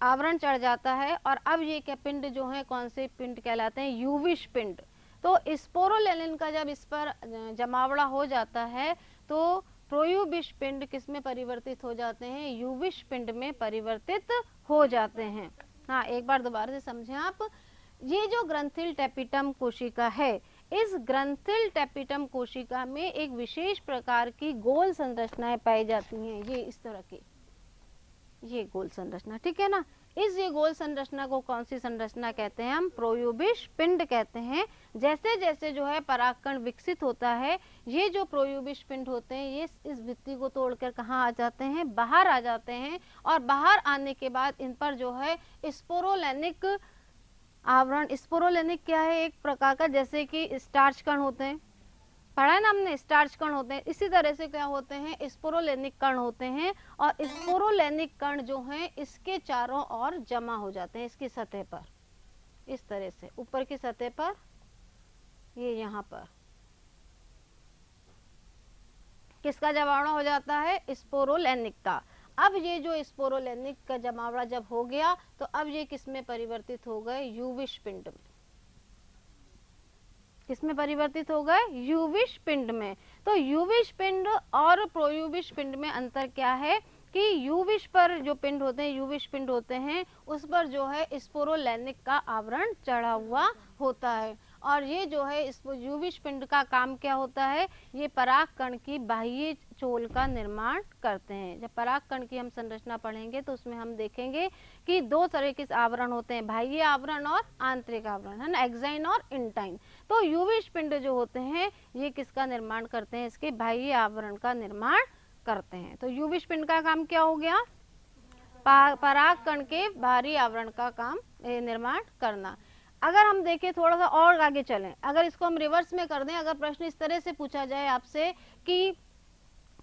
आवरण चढ़ जाता है और अब ये क्या पिंड जो है, कौन से पिंड कहलाते हैं, यूविश पिंड। तो स्पोरोलेनिन का जब इस पर जमावड़ा हो जाता है तो प्रोयूबिश पिंड किस में परिवर्तित हो जाते हैं, यूविश पिंड में परिवर्तित हो जाते हैं। हाँ, एक बार दोबारा से समझें आप, ये जो ग्रंथिल टेपिटम कोशिका है, इस ग्रंथिल टेपिटम कोशिका में एक विशेष प्रकार की गोल संरचनाएं पाई जाती हैं, ये इस तरह की, ये गोल संरचना, ठीक है ना। ये गोल संरचना को कौन सी संरचना कहते हैं, हम प्रोयूबिश पिंड कहते हैं। जैसे जैसे जो है परागकण विकसित होता है, ये जो प्रोयूबिश पिंड होते हैं ये इस भित्ति को तोड़कर कहाँ आ जाते हैं, बाहर आ जाते हैं और बाहर आने के बाद इन पर जो है स्पोरोलेनिक आवरण, स्पोरोलेनिक क्या है, एक प्रकार का जैसे कि स्टार्च कण होते हैं, पढ़ा है ना हमने, स्टार्च कण होते हैं, इसी तरह से क्या होते हैं, स्पोरोलेनिक कण होते हैं और स्पोरोलेनिक कण जो हैं इसके चारों ओर जमा हो जाते हैं, इसकी सतह पर, इस तरह से ऊपर की सतह पर, ये यहाँ पर किसका जमावड़ा हो जाता है, स्पोरोलेनिक का। अब ये जो स्पोरोलेनिक का जमावड़ा जब हो गया तो अब ये किस में परिवर्तित हो गए, यूविश पिंड में। किसमें परिवर्तित हो गए, यूविश पिंड में। तो यूविश पिंड और प्रोयूबिश पिंड में अंतर क्या है कि यूविश पर जो पिंड होते हैं, यूविश पिंड होते हैं, उस पर जो है स्पोरोलेनिक का आवरण चढ़ा हुआ होता है और ये जो है इस यूविश पिंड का काम क्या होता है, ये परागकण की बाह्य चोल का निर्माण करते हैं। जब परागकण की हम संरचना पढ़ेंगे तो उसमें हम देखेंगे कि दो तरह के आवरण होते हैं, बाह्य आवरण और आंतरिक आवरण, है ना, एक्साइन और इंटाइन। तो युविश पिंड जो होते हैं ये किसका निर्माण करते हैं, इसके बाह्य आवरण का निर्माण करते हैं। तो युविश पिंड का काम क्या हो गया, पराग कण के बाहरी आवरण का काम निर्माण करना। अगर हम देखें थोड़ा सा और आगे चलें, अगर इसको हम रिवर्स में कर दें, अगर प्रश्न इस तरह से पूछा जाए आपसे कि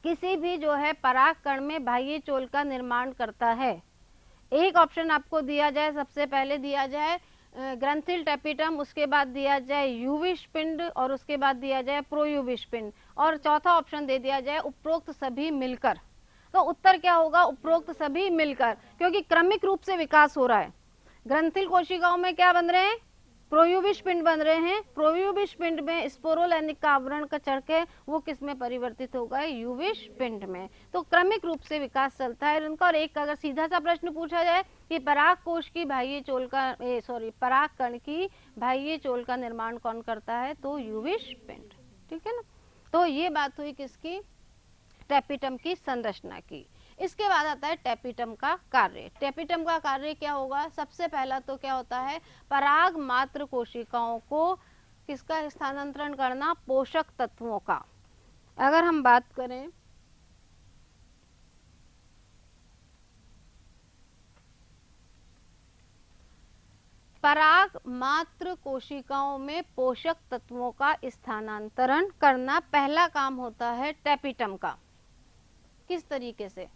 किसी भी जो है पराग कण में बाह्य चोल का निर्माण करता है, एक ऑप्शन आपको दिया जाए, सबसे पहले दिया जाए ग्रंथिल टेपिटम, उसके बाद दिया जाए युविश पिंड और उसके बाद दिया जाए प्रोयुविश पिंड, और चौथा ऑप्शन दे दिया जाए उपरोक्त सभी मिलकर। तो उत्तर क्या होगा, उपरोक्त सभी मिलकर, क्योंकि क्रमिक रूप से विकास हो रहा है। ग्रंथिल कोशिकाओं में क्या बन रहे हैं, प्रोयुविश पिंड बन रहे हैं। प्रोयुविश पिंड में स्पोरोलैनिक का आवरण का चढ़ के वो किस में परिवर्तित होगा, युविश पिंड में। तो क्रमिक रूप से विकास चलता है इनका। और एक अगर सीधा सा प्रश्न पूछा जाए कि पराग कोश की बाह्य चोल का पराग कण की बाह्य चोल का निर्माण कौन करता है, तो युविश पिंड। ठीक है ना। तो ये बात हुई किसकी, टेपिटम की संरचना की। इसके बाद आता है टेपिटम का कार्य। टेपिटम का कार्य क्या होगा, सबसे पहला तो क्या होता है, पराग मात्र कोशिकाओं को किसका स्थानांतरण करना, पोषक तत्वों का। अगर हम बात करें पराग मात्र कोशिकाओं में पोषक तत्वों का स्थानांतरण करना पहला काम होता है टेपिटम का। किस तरीके से,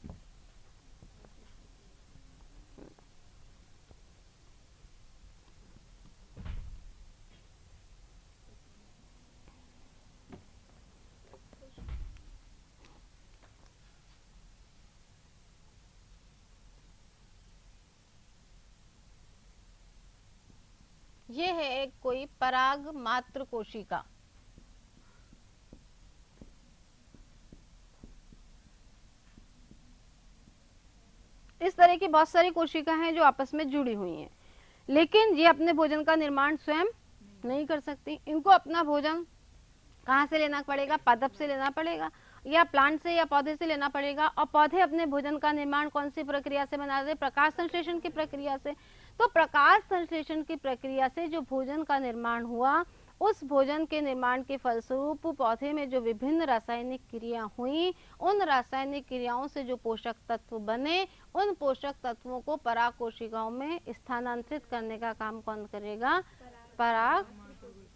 ये है एक कोई पराग मात्र कोशिका। इस तरह की बहुत सारी कोशिका हैं जो आपस में जुड़ी हुई हैं, लेकिन ये अपने भोजन का निर्माण स्वयं नहीं कर सकती। इनको अपना भोजन कहाँ से लेना पड़ेगा, पादप से लेना पड़ेगा, या प्लांट से या पौधे से लेना पड़ेगा। और पौधे अपने भोजन का निर्माण कौन सी प्रक्रिया से बनाते हैं, प्रकाश संश्लेषण की प्रक्रिया से। तो प्रकाश संश्लेषण की प्रक्रिया से जो भोजन का निर्माण हुआ, उस भोजन के निर्माण के फलस्वरूप पौधे में जो विभिन्न रासायनिक क्रिया हुई, उन रासायनिक क्रियाओं से जो पोषक तत्व बने, उन पोषक तत्वों को पराग कोशिकाओं में स्थानांतरित करने का काम कौन करेगा,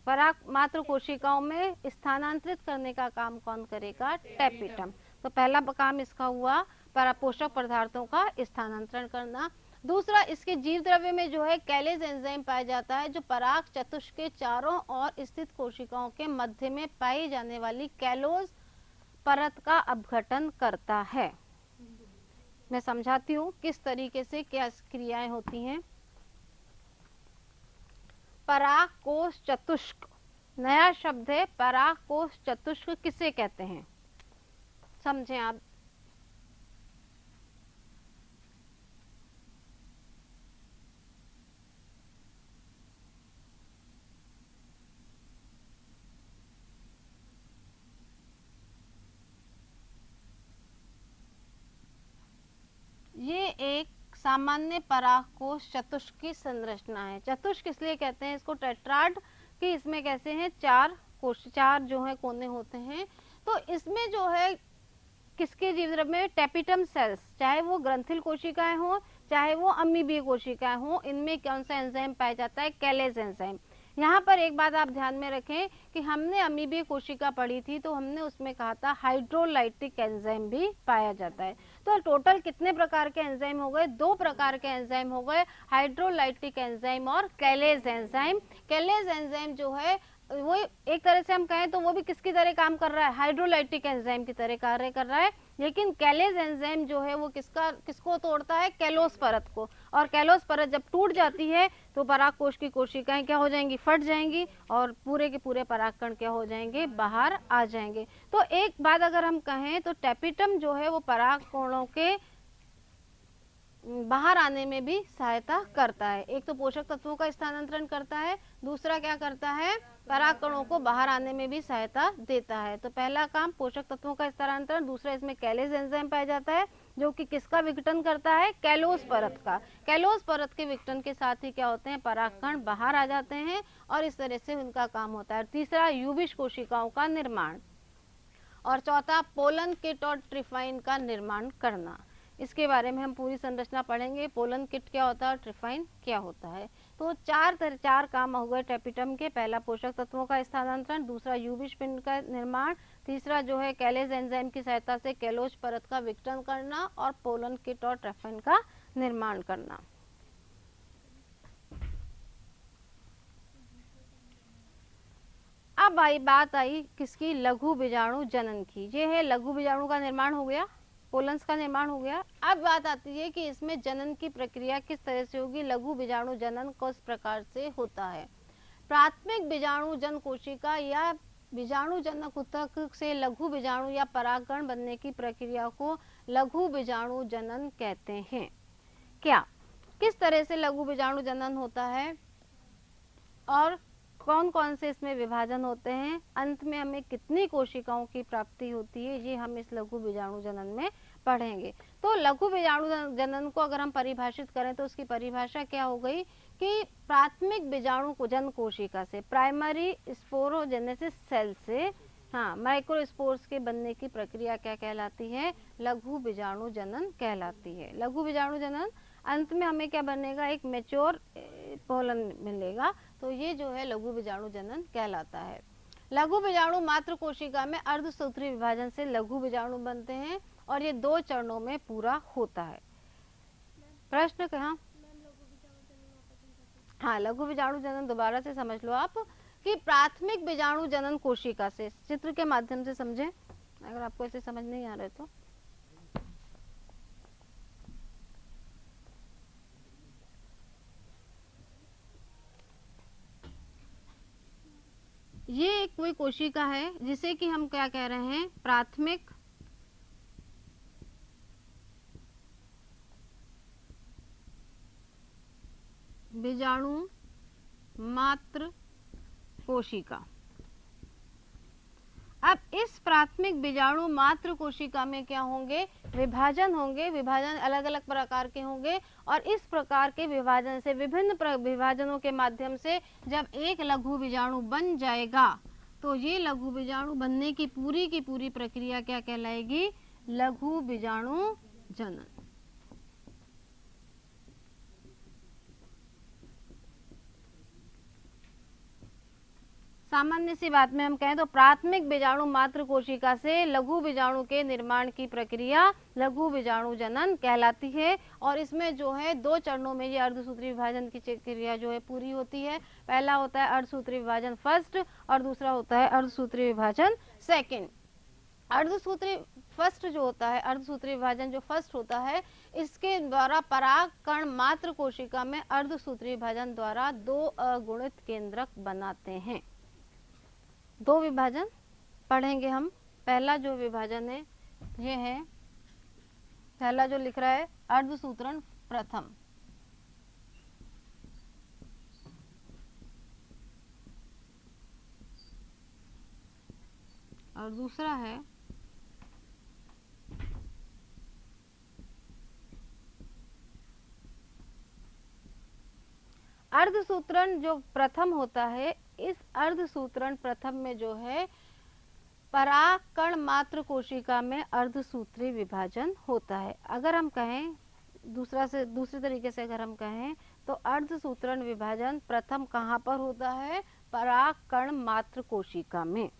पराग मात्र कोशिकाओं में स्थानांतरित करने का काम कौन करेगा, टेपिटम। तो पहला काम इसका हुआ पोषक पदार्थों का स्थानांतरण करना। दूसरा, इसके जीव द्रव्य में जो है कैलेज एंजाइम पाया जाता है, जो पराग चतुष्क के चारों ओर स्थित कोशिकाओं के मध्य में पाई जाने वाली कैलोज परत का अपघटन करता है। मैं समझाती हूँ किस तरीके से क्या क्रियाएं होती हैं। पराग कोश चतुष्क नया शब्द है। पराग कोश चतुष्क किसे कहते हैं, समझें आप। ये एक सामान्य पराग कोश चतुष्क की संरचना है। चतुष्क इसलिए कहते हैं इसको टेट्राड कि इसमें कैसे हैं, चार जो है कोने होते हैं। तो इसमें जो है किसके जीव द्रव्य में, टेपिटम सेल्स, चाहे वो ग्रंथिल कोशिकाएं हो चाहे वो अमीबीय कोशिकाएं हो, इनमें कौन सा एंजाइम पाया जाता है, कैलेज एंजाइम। यहाँ पर एक बात आप ध्यान में रखें कि हमने अमीबीय कोशिका पढ़ी थी, तो हमने उसमें कहा था हाइड्रोलाइटिक एंजाइम भी पाया जाता है। तो टोटल कितने प्रकार के एंजाइम हो गए, 2 प्रकार के एंजाइम हो गए, हाइड्रोलाइटिक एंजाइम और कैलेज एंजाइम। कैलेज एंजाइम जो है वो एक तरह से हम कहें तो वो भी किसकी तरह काम कर रहा है, हाइड्रोलाइटिक एंजाइम की तरह कार्य कर रहा है। लेकिन कैलेज एंजाइम जो है वो किसको तोड़ता है, कैलोस परत को। और कैलोस परत जब टूट जाती है तो पराग कोश की कोशिकाएं क्या हो जाएंगी, फट जाएंगी, और पूरे के पूरे परागकण क्या हो जाएंगे, बाहर आ जाएंगे। तो एक बात अगर हम कहें तो टेपिटम जो है वो पराग कोणों के बाहर आने में भी सहायता करता है। एक तो पोषक तत्वों का स्थानांतरण करता है, दूसरा क्या करता है, पराग कणों को बाहर आने में भी सहायता देता है। तो पहला काम पोषक तत्वों का स्थानांतरण, दूसरा इसमें कैलेज एंजाइम पाया जाता है, जो कि किसका विघटन करता है, कैलोस परत का। कैलोस परत के विघटन के साथ ही क्या होते हैं, परागकण बाहर आ जाते हैं और इस तरह से उनका काम होता है। तीसरा, यूविश कोशिकाओं का निर्माण। और चौथा, पोलन किट और ट्रिफाइन का निर्माण करना। इसके बारे में हम पूरी संरचना पढ़ेंगे, पोलन किट क्या होता है और ट्रिफाइन क्या होता है। तो चार काम हो गए ट्रेपिटम के। पहला, पोषक तत्वों का स्थानांतरण, दूसरा यूविश पिंड का निर्माण, तीसरा जो है कैलेज एंजाइम की सहायता से कैलोज परत का विघटन करना और पोलन किट और ट्रिफाइन का निर्माण करना। अब बात आई किसकी, लघु बीजाणु जनन की। ये है लघु बीजाणु का निर्माण हो गया, पोलंस का निर्माण हो गया। अब बात आती है कि इसमें जनन की प्रक्रिया किस तरह से होगी, लघु बीजाणु जनन किस प्रकार से होता है। प्राथमिक बीजाणु जन कोशिका या बीजाणु जनक ऊतक से लघु बीजाणु या परागकण बनने की प्रक्रिया को लघु बीजाणु जनन कहते हैं। क्या, किस तरह से लघु बीजाणु जनन होता है और कौन कौन से इसमें विभाजन होते हैं, अंत में हमें कितनी कोशिकाओं की प्राप्ति होती है, ये हम इस लघु बीजाणु जनन में पढ़ेंगे। तो लघु बीजाणु जनन को अगर हम परिभाषित करें तो उसकी परिभाषा क्या हो गई कि प्राथमिक बीजाणु जन कोशिका से, प्राइमरी स्पोरोजेनेसिस सेल से, हाँ, माइक्रोस्पोर्स के बनने की प्रक्रिया क्या कहलाती है, लघु बीजाणु जनन कहलाती है। लघु बीजाणु जनन अंत में हमें क्या बनेगा, एक मेच्योर पोलन मिलेगा। तो ये जो है लघु बीजाणु जनन कहलाता है। लघु बीजाणु मात्र कोशिका में अर्धसूत्री विभाजन से लघु बीजाणु बनते हैं और ये 2 चरणों में पूरा होता है। प्रश्न कहाँ, हाँ, लघु बीजाणु जनन दोबारा से समझ लो आप कि प्राथमिक बीजाणु जनन कोशिका से, चित्र के माध्यम से समझें अगर आपको ऐसे समझ नहीं आ रहा है तो। ये कोई कोशिका है जिसे कि हम क्या कह रहे हैं, प्राथमिक बीजाणु मात्र कोशिका। अब इस प्राथमिक बीजाणु मात्र कोशिका में क्या होंगे, विभाजन होंगे। विभाजन अलग अलग प्रकार के होंगे और इस प्रकार के विभाजन से, विभिन्न विभाजनों के माध्यम से जब एक लघु बीजाणु बन जाएगा तो ये लघु बीजाणु बनने की पूरी प्रक्रिया क्या कहलाएगी, लघु बीजाणु जनन। सामान्य सी बात में हम कहें तो प्राथमिक बीजाणु मात्र कोशिका से लघु बीजाणु के निर्माण की प्रक्रिया लघु बीजाणु जनन कहलाती है। और इसमें जो है 2 चरणों में ये अर्धसूत्री विभाजन की प्रक्रिया जो है पूरी होती है। पहला होता है अर्धसूत्री विभाजन फर्स्ट और दूसरा होता है अर्धसूत्री विभाजन सेकंड। अर्धसूत्री फर्स्ट जो होता है, अर्धसूत्री विभाजन जो फर्स्ट होता है, इसके द्वारा परागकण मात्र कोशिका में अर्धसूत्री विभाजन द्वारा 2 अगुणित केंद्रक बनाते हैं। 2 विभाजन पढ़ेंगे हम। पहला जो विभाजन है ये है, पहला जो लिख रहा है अर्धसूत्रण प्रथम, और दूसरा है अर्धसूत्रण जो प्रथम होता है। इस अर्धसूत्रण प्रथम में जो है परागकण मात्र कोशिका में अर्धसूत्री विभाजन होता है। अगर हम कहें दूसरे तरीके से अगर हम कहें तो अर्धसूत्रण विभाजन प्रथम कहाँ पर होता है, परागकण मात्र कोशिका में।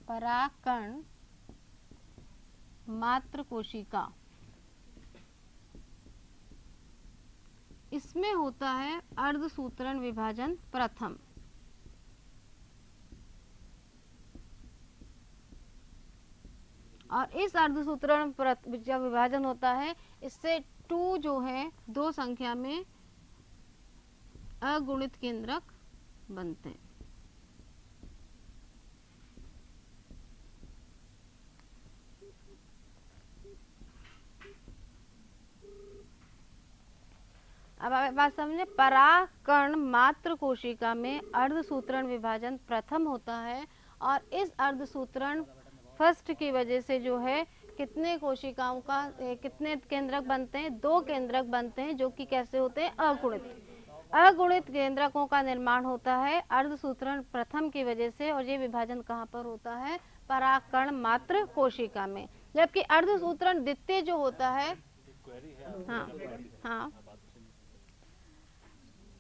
परागकण मात्र कोशिका, इसमें होता है अर्धसूत्रण विभाजन प्रथम। और इस अर्धसूत्रण जब विभाजन होता है, इससे 2 जो है 2 संख्या में अगुणित केंद्रक बनते हैं। बात समझे, परागकण मात्र कोशिका में अर्धसूत्रण विभाजन प्रथम होता है और इस अर्धसूत्रण फर्स्ट की वजह से जो है कितने कोशिकाओं का कितने केंद्रक बनते हैं, 2 केंद्रक बनते हैं, जो कि कैसे होते हैं, अगुणित केंद्रकों का निर्माण होता है अर्धसूत्रण प्रथम की वजह से। और ये विभाजन कहाँ पर होता है, परागकण मात्र कोशिका में। जबकि अर्धसूत्रण द्वितीय जो होता है, हाँ,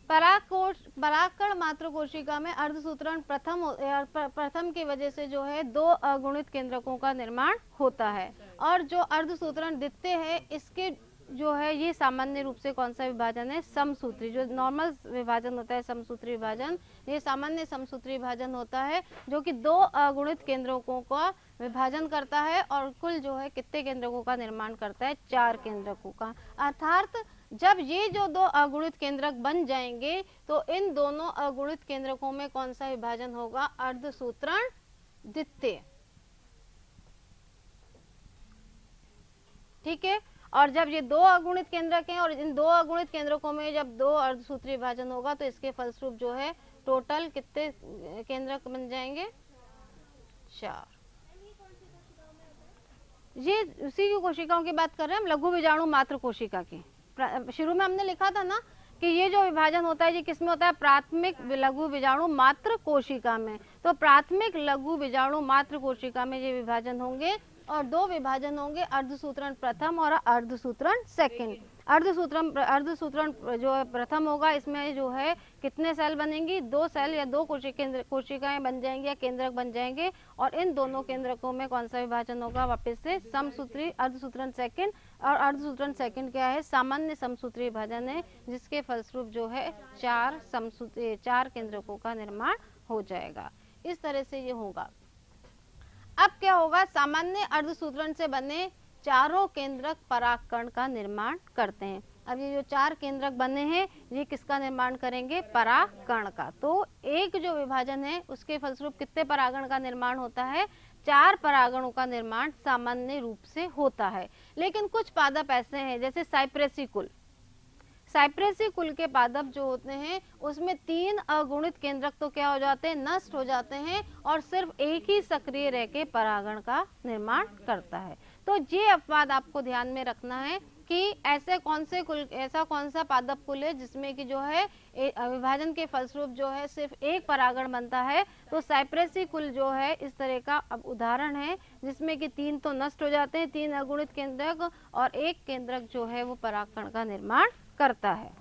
परागकण मात्र कोशिका में अर्धसूत्रण प्रथम की वजह से जो है 2 अगुणित केंद्रकों का निर्माण होता है। और जो अर्धसूत्रण द्वितीय है, इसके जो है ये सामान्य रूप से कौन सा विभाजन है, समसूत्री। जो नॉर्मल विभाजन होता है समसूत्री विभाजन, ये सामान्य समसूत्री विभाजन होता है, जो कि 2 अगुणित केंद्रकों का विभाजन करता है और कुल जो है कितने केंद्रकों का निर्माण करता है, 4 केंद्रकों का। अर्थात जब ये जो 2 अगुणित केंद्रक बन जाएंगे तो इन दोनों अगुणित केंद्रकों में कौन सा विभाजन होगा, अर्धसूत्रण द्वितीय। ठीक है। और जब ये 2 अगुणित केंद्रक हैं और इन 2 अगुणित केंद्रकों में जब 2 अर्धसूत्री विभाजन होगा तो इसके फलस्वरूप जो है टोटल कितने केंद्रक बन जाएंगे, 4। ये उसी की कोशिकाओं की बात कर रहे हैं हम, लघु बीजाणु मात्र कोशिका की। शुरू में हमने लिखा था ना कि ये जो विभाजन होता है ये किसमें होता है, प्राथमिक लघु बीजाणु मात्र कोशिका में। तो प्राथमिक लघु बीजाणु मात्र कोशिका में ये विभाजन होंगे और 2 विभाजन होंगे, अर्धसूत्रण प्रथम और अर्धसूत्रण सेकंड। अर्धसूत्रण जो प्रथम होगा, इसमें जो है कितने सेल बनेंगी, 2 सेल या 2 कोशिकाएं बन जाएंगी या केंद्रक बन जाएंगे। और इन दोनों केंद्रकों में कौन सा विभाजन होगा, वापस से समसूत्री अर्धसूत्रण सेकंड। और अर्धसूत्रण सेकंड क्या है, सामान्य समसूत्री विभाजन है, जिसके फलस्वरूप जो है 4 केंद्रकों का निर्माण हो जाएगा। इस तरह से ये होगा। अब क्या होगा, सामान्य अर्धसूत्रण से बने चारों केंद्रक परागकण का निर्माण करते हैं। अब ये जो 4 केंद्रक बने हैं ये किसका निर्माण करेंगे, परागकण का। तो एक जो विभाजन है उसके फलस्वरूप कितने परागण का निर्माण होता है, 4 परागणों का निर्माण सामान्य रूप से होता है। लेकिन कुछ पादप ऐसे हैं जैसे साइप्रेसी कुल के पादप जो होते हैं उसमें 3 अगुणित केंद्रक तो क्या हो जाते हैं, नष्ट हो जाते हैं और सिर्फ एक ही सक्रिय रह के परागण का निर्माण करता है। तो ये अपवाद आपको ध्यान में रखना है कि ऐसा कौन सा पादप कुल है जिसमें कि जो है विभाजन के फलस्वरूप जो है सिर्फ एक परागण बनता है। तो साइप्रेसी कुल जो है इस तरह का अब उदाहरण है, जिसमें कि 3 तो नष्ट हो जाते हैं, 3 अगुणित केंद्रक, और एक केंद्रक जो है वो परागकण का निर्माण करता है।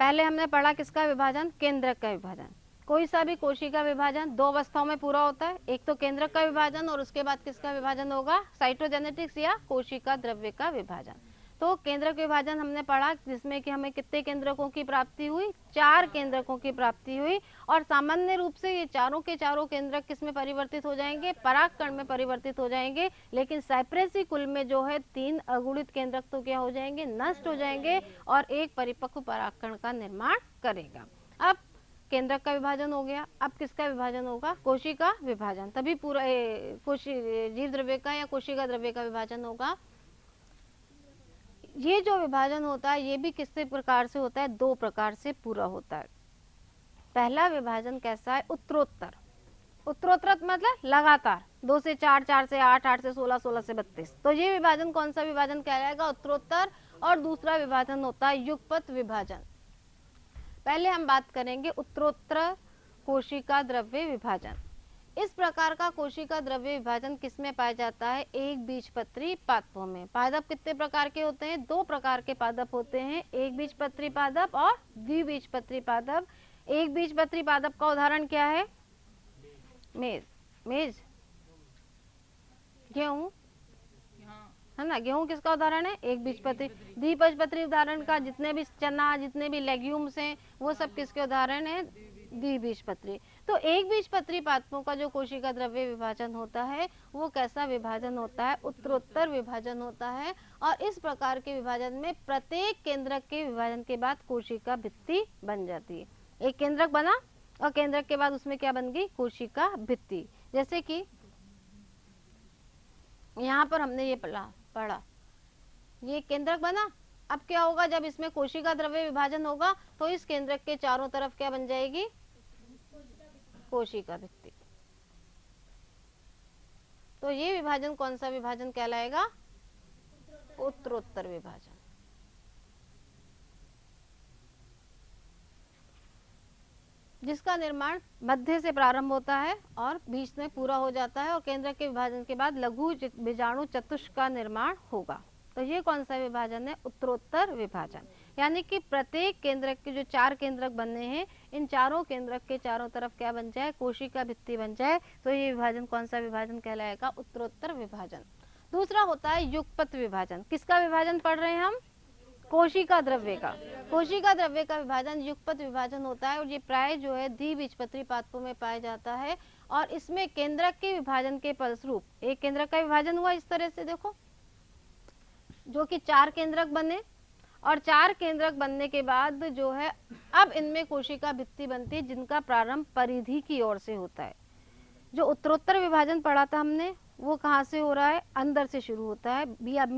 पहले हमने पढ़ा किसका विभाजन, केंद्रक का विभाजन। कोई सा भी कोशिका विभाजन 2 अवस्थाओं में पूरा होता है, एक तो केंद्रक का विभाजन और उसके बाद किसका विभाजन होगा, साइटोजेनेटिक्स या कोशिका द्रव्य का विभाजन। तो केंद्रक विभाजन हमने पढ़ा जिसमें कि हमें कितने केंद्रकों की प्राप्ति हुई, 4 केंद्रकों की प्राप्ति हुई। और सामान्य रूप से ये चारों के चारों केंद्रक किस में परिवर्तित हो जाएंगे, परागकण में परिवर्तित हो जाएंगे। लेकिन साइप्रेसी कुल में जो है 3 अगुणित केंद्रक तो क्या हो जाएंगे, नष्ट हो जाएंगे और एक परिपक्व परागकण का निर्माण करेगा। अब केंद्रक का विभाजन हो गया, अब किसका विभाजन होगा, कोशिका विभाजन। तभी पूरा जीव द्रव्य का या कोशिका द्रव्य का विभाजन होगा। ये जो विभाजन होता है ये भी किस प्रकार से होता है, 2 प्रकार से पूरा होता है। पहला विभाजन कैसा है, उत्तरोत्तर मतलब लगातार, 2 से 4, 4 से 8, 8 से 16, 16 से 32। तो ये विभाजन कौन सा विभाजन कहलाएगा, उत्तरोत्तर। और दूसरा विभाजन होता है युगपत विभाजन। पहले हम बात करेंगे उत्तरोत्तर कोशिका द्रव्य विभाजन। इस प्रकार का कोशिका द्रव्य विभाजन किसमें पाया जाता है, एक बीजपत्री पादपों में। पादप कितने प्रकार के होते हैं, 2 प्रकार के पादप होते हैं, एक बीजपत्री पादप और द्विबीजपत्री पादप। एक बीजपत्री पादप का उदाहरण क्या है, मेज, गेहूं है ना, गेहूं किसका उदाहरण है, एक बीजपत्री। द्विबीजपत्री उदाहरण का जितने भी चना, जितने भी लेग्यूम्स हैं वो सब किसके उदाहरण है, द्विबीजपत्री। तो एक बीजपत्री पादपों का जो कोशिका द्रव्य विभाजन होता है वो कैसा विभाजन होता है, उत्तरोत्तर विभाजन होता है। और इस प्रकार के विभाजन में प्रत्येक केंद्रक के विभाजन के बाद कोशिका भित्ति बन जाती है। एक केंद्रक बना और केंद्रक के बाद उसमें क्या बन गई, कोशिका भित्ति। जैसे कि यहाँ पर हमने ये पढ़ा, ये केंद्रक बना। अब क्या होगा, जब इसमें कोशिका द्रव्य विभाजन होगा तो इस केंद्रक के चारों तरफ क्या बन जाएगी, कोशिका भित्ति। तो ये विभाजन कौन सा विभाजन कहलाएगा, उत्तरोत्तर विभाजन। जिसका निर्माण मध्य से प्रारंभ होता है और बीच में पूरा हो जाता है और केंद्र के विभाजन के बाद लघु बीजाणु चतुष्क का निर्माण होगा। तो ये कौन सा विभाजन है, उत्तरोत्तर विभाजन। यानी कि प्रत्येक केंद्रक के जो 4 केंद्रक बनने हैं, इन चारों केंद्रक के चारों तरफ क्या बन जाए, कोशिका भित्ति बन जाए। तो ये विभाजन कौन सा विभाजन कहलाएगा, उत्तरोत्तर विभाजन। दूसरा होता है युगपत विभाजन। किसका विभाजन पढ़ रहे हैं हम, कोशिका द्रव्य का। कोशिका द्रव्य का विभाजन युगपत विभाजन होता है और ये प्राय जो है द्विबीजपत्री पादपों में पाया जाता है। और इसमें केंद्रक के विभाजन के फलस्वरूप एक केंद्रक का विभाजन हुआ इस तरह से, देखो, जो कि 4 केंद्रक बने और 4 केंद्रक बनने के बाद जो है अब इनमें कोशिका भित्ति बनती है, जिनका प्रारंभ परिधि की ओर से होता है। जो उत्तरोत्तर विभाजन पढ़ा था हमने, वो कहाँ से हो रहा है, अंदर से शुरू होता है,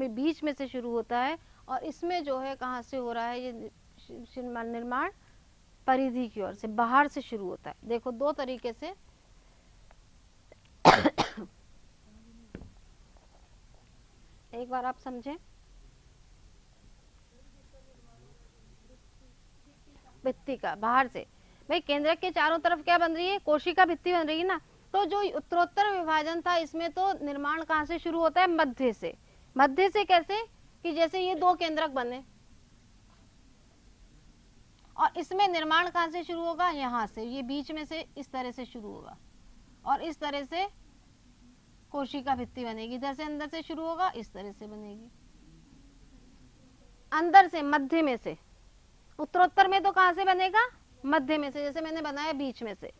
बीच में से शुरू होता है। और इसमें जो है कहाँ से हो रहा है ये निर्माण, परिधि की ओर से, बाहर से शुरू होता है। देखो 2 तरीके से एक बार आप समझें, भित्ति का बाहर से, भाई केंद्रक के चारों तरफ क्या बन रही है, कोशिका भित्ति बन रही है ना। तो जो उत्तरोत्तर विभाजन था इसमें तो निर्माण कहाँ से शुरू होता है, मध्य से। मध्य से कैसे, कि जैसे ये 2 केंद्रक बने और इसमें निर्माण कहाँ से शुरू होगा, यहाँ से, ये बीच में से इस तरह से शुरू होगा और इस तरह से कोशिका भित्ति बनेगी। इधर से अंदर से शुरू होगा, इस तरह से बनेगी, अंदर से, मध्य में से। उत्तरोत्तर में तो कहाँ से बनेगा, मध्य में से, जैसे मैंने बनाया बीच में से।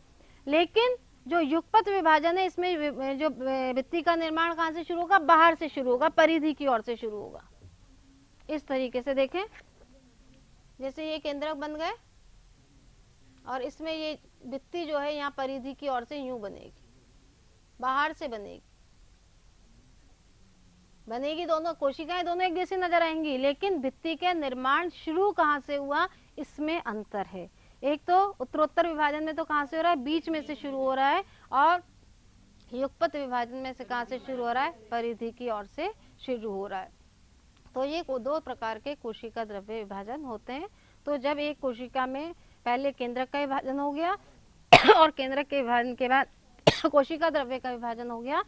लेकिन जो युगपत विभाजन है इसमें जो भित्ति का निर्माण कहाँ से शुरू होगा, बाहर से शुरू होगा, परिधि की ओर से शुरू होगा। इस तरीके से देखें, जैसे ये केंद्रक बन गए और इसमें ये भित्ति जो है यहाँ परिधि की ओर से यूं बनेगी, बाहर से बनेगी दोनों कोशिकाएं दोनों एक जैसी नजर आएंगी, लेकिन भित्ति के निर्माण शुरू कहाँ से हुआ, इसमें अंतर है। एक तो उत्तरोत्तर विभाजन में तो कहाँ से हो रहा है, बीच में से शुरू हो रहा है, और युगपत विभाजन में से कहाँ से शुरू हो रहा है, परिधि की ओर से शुरू हो रहा है। तो ये 2 प्रकार के कोशिका द्रव्य विभाजन होते हैं। तो जब एक कोशिका में पहले केंद्रक का विभाजन हो गया और केंद्रक के विभाजन के बाद कोशिका द्रव्य का विभाजन हो गया,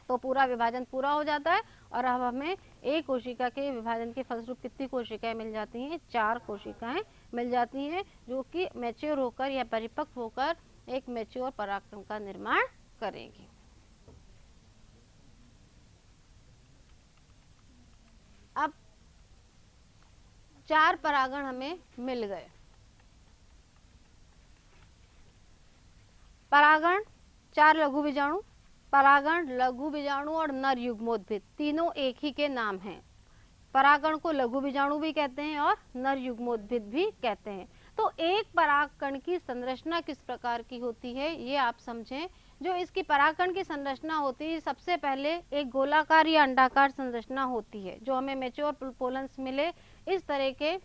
तो पूरा विभाजन पूरा हो जाता है। और अब हमें एक कोशिका के विभाजन के फलस्वरूप कितनी कोशिकाएं मिल जाती हैं, 4 कोशिकाएं मिल जाती हैं, जो कि मैच्योर होकर या परिपक्व होकर एक मैच्योर परागकण का निर्माण करेंगी। अब 4 परागण हमें मिल गए। परागण 4 लघु बीजाणु, परागण, लघु बीजाणु और नर युग्मोद्भिद तीनों एक ही के नाम हैं। परागण को लघु बीजाणु भी कहते हैं और नर युग्मोद्भिद भी कहते हैं। तो एक परागकण की संरचना किस प्रकार की होती है ये आप समझें। जो इसकी परागकण की संरचना होती है, सबसे पहले एक गोलाकार या अंडाकार संरचना होती है। जो हमें मैच्योर पोलन्स मिले इस तरह के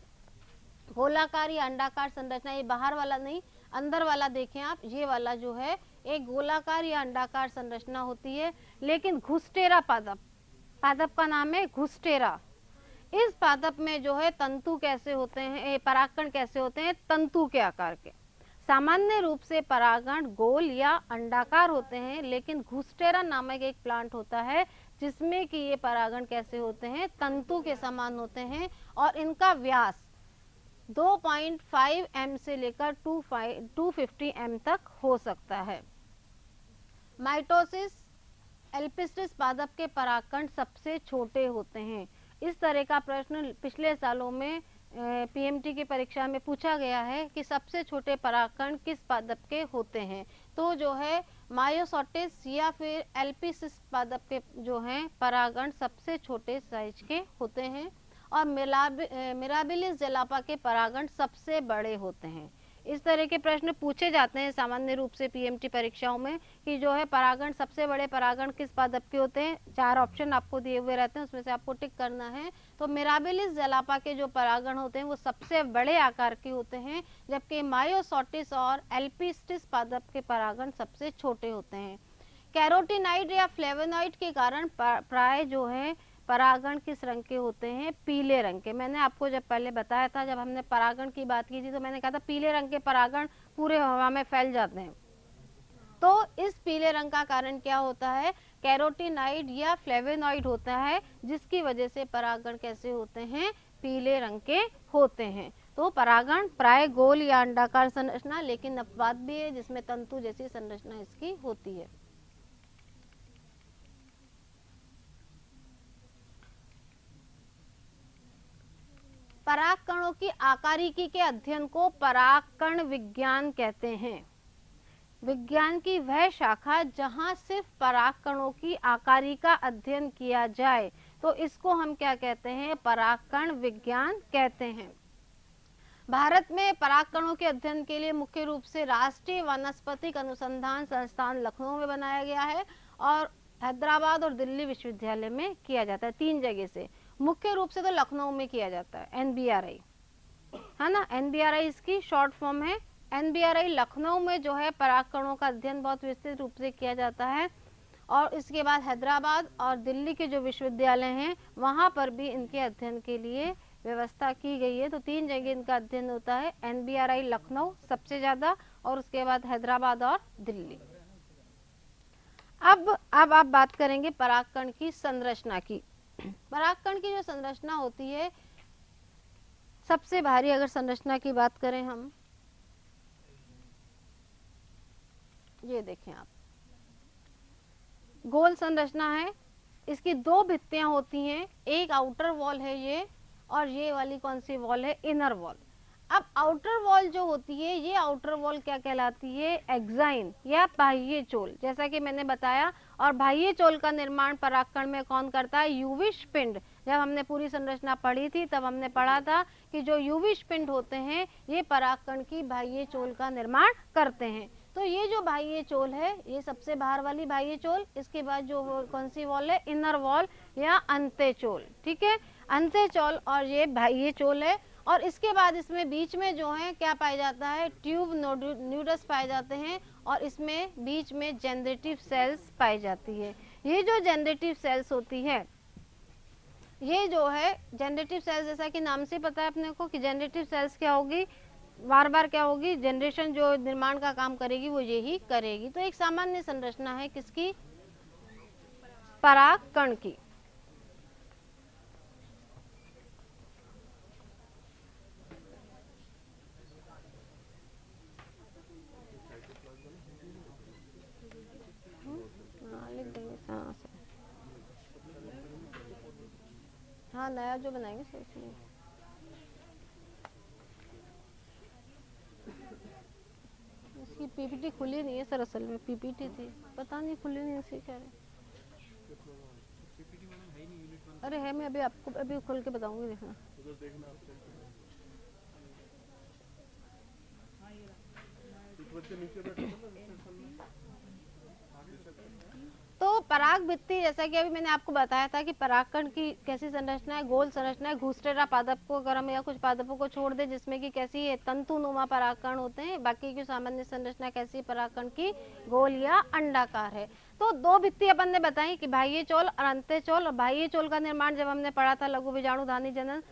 गोलाकार या अंडाकार संरचना, ये बाहर वाला नहीं अंदर वाला देखें आप, ये वाला जो है एक गोलाकार या अंडाकार संरचना होती है। लेकिन घुसटेरा पादप, पादप का नाम है घुसटेरा। इस पादप में जो है तंतु कैसे होते हैं, परागकण कैसे होते हैं, तंतु के आकार के। सामान्य रूप से परागण गोल या अंडाकार होते हैं, लेकिन घुसटेरा नामक एक प्लांट होता है जिसमें कि ये परागण कैसे होते हैं, तंतु के समान होते हैं। और इनका व्यास 2.5 m से लेकर 250 m तक हो सकता है। माइटोसिस एल्पिस्टिस पादप के परागकण सबसे छोटे होते हैं। इस तरह का प्रश्न पिछले सालों में पीएमटी की परीक्षा में पूछा गया है कि सबसे छोटे परागकण किस पादप के होते हैं। तो जो है मायोसोटिस या फिर एल्पिस्टिस पादप के जो हैं परागकण सबसे छोटे साइज के होते हैं। और मिराबिलिस जलापा के परागण सबसे बड़े होते हैं। इस तरह के प्रश्न पूछे जाते हैं सामान्य रूप से पीएमटी परीक्षाओं में कि जो है परागण, सबसे बड़े परागण किस पादप के होते हैं। 4 ऑप्शन आपको दिए हुए रहते हैं, उसमें से आपको टिक करना है। तो मिराबिलिस जलापा के जो परागण होते हैं वो सबसे बड़े आकार के होते हैं, जबकि मायोसोटिस और एल्पिस्टिस पादप के परागण सबसे छोटे होते हैं। कैरोटीनाइड या फ्लेवोनॉइड के कारण प्राय जो है परागण किस रंग के होते हैं, पीले रंग के। मैंने आपको जब पहले बताया था, जब हमने परागण की बात की थी, तो मैंने कहा था पीले रंग के परागण पूरे हवा में फैल जाते हैं। तो इस पीले रंग का कारण क्या होता है, कैरोटीनाइड या फ्लेवोनॉइड होता है, जिसकी वजह से परागण कैसे होते हैं, पीले रंग के होते हैं। तो परागण प्राय गोल या अंडाकार संरचना, लेकिन अपवाद भी है जिसमें तंतु जैसी संरचना इसकी होती है। परागकणों की आकारिकी के अध्ययन को परागकण विज्ञान कहते हैं। विज्ञान की वह शाखा जहां सिर्फ परागकणों की आकारी का अध्ययन किया जाए, तो इसको हम क्या कहते हैं, परागकण विज्ञान कहते हैं। भारत में परागकणों के अध्ययन के लिए मुख्य रूप से राष्ट्रीय वानस्पतिक अनुसंधान संस्थान लखनऊ में बनाया गया है और हैदराबाद और दिल्ली विश्वविद्यालय में किया जाता है। 3 जगह से, मुख्य रूप से तो लखनऊ में किया जाता है। एनबीआरआई है ना, एनबीआरआई इसकी शॉर्ट फॉर्म है। एनबीआरआई लखनऊ में जो है परागकणों का अध्ययन बहुत विस्तृत रूप से किया जाता है, और इसके बाद हैदराबाद और दिल्ली के जो विश्वविद्यालय हैं वहां पर भी इनके अध्ययन के लिए व्यवस्था की गई है। तो 3 जगह इनका अध्ययन होता है, एनबीआरआई लखनऊ सबसे ज्यादा, और उसके बाद हैदराबाद और दिल्ली। अब आप बात करेंगे परागकण की संरचना की। परागकण की जो संरचना होती है, सबसे भारी अगर संरचना की बात करें हम, ये देखें आप, गोल संरचना है। इसकी 2 भित्तियां होती हैं, एक आउटर वॉल है ये, और ये वाली कौन सी वॉल है, इनर वॉल। अब आउटर वॉल जो होती है, ये आउटर वॉल क्या कहलाती है, एक्साइन या बाह्य चोल, जैसा कि मैंने बताया। और बाह्य चोल का निर्माण परागकण में कौन करता है, यूविश पिंड। जब हमने पूरी संरचना पढ़ी थी तब हमने पढ़ा था कि जो यूविश पिंड होते हैं ये परागकण की बाह्य चोल का निर्माण करते हैं। तो ये जो बाह्य चोल है, ये सबसे बाहर वाली बाह्य चोल, इसके बाद जो कौन सी वॉल है, इनर वॉल या अंत्यचोल। ठीक है, अंत्यचोल और ये बाह्य चोल है। और इसके बाद इसमें बीच में जो है क्या पाया जाता है, ट्यूब न्यूडस पाए जाते हैं, और इसमें बीच में जनरेटिव सेल्स पाई जाती है। ये जो जनरेटिव सेल्स होती है, ये जो है जनरेटिव सेल्स, जैसा कि नाम से पता है अपने को कि जनरेटिव सेल्स क्या होगी, बार बार क्या होगी, जनरेशन जो निर्माण का काम करेगी वो यही करेगी। तो एक सामान्य संरचना है किसकी, परागकण की। लिख देंगे, हाँ नया जो बनाएंगे सोच लेंगे। इसकी पीपीटी खुली नहीं है सर, असल में पीपीटी थी, पता नहीं खुली नहीं, इसकी क्या है। अरे है, मैं अभी आपको अभी खोल के बताऊंगी, देखना। तो पराग भित्ति, जैसा कि अभी मैंने आपको बताया था कि परागकण की कैसी संरचना है, गोल संरचना है। घुसटेरा पादप को अगर हम या कुछ पादपों को छोड़ दे जिसमें कि कैसी है, तंतुनुमा परागकण होते हैं, बाकी की सामान्य संरचना कैसी, परागकण की गोल या अंडाकार है। तो 2 भित्ति अपन ने बताई कि बाह्य चोल और अंत्यचोल। और बाह्य चोल का निर्माण जब हमने पढ़ा था लघु बीजाणु धानी जनन,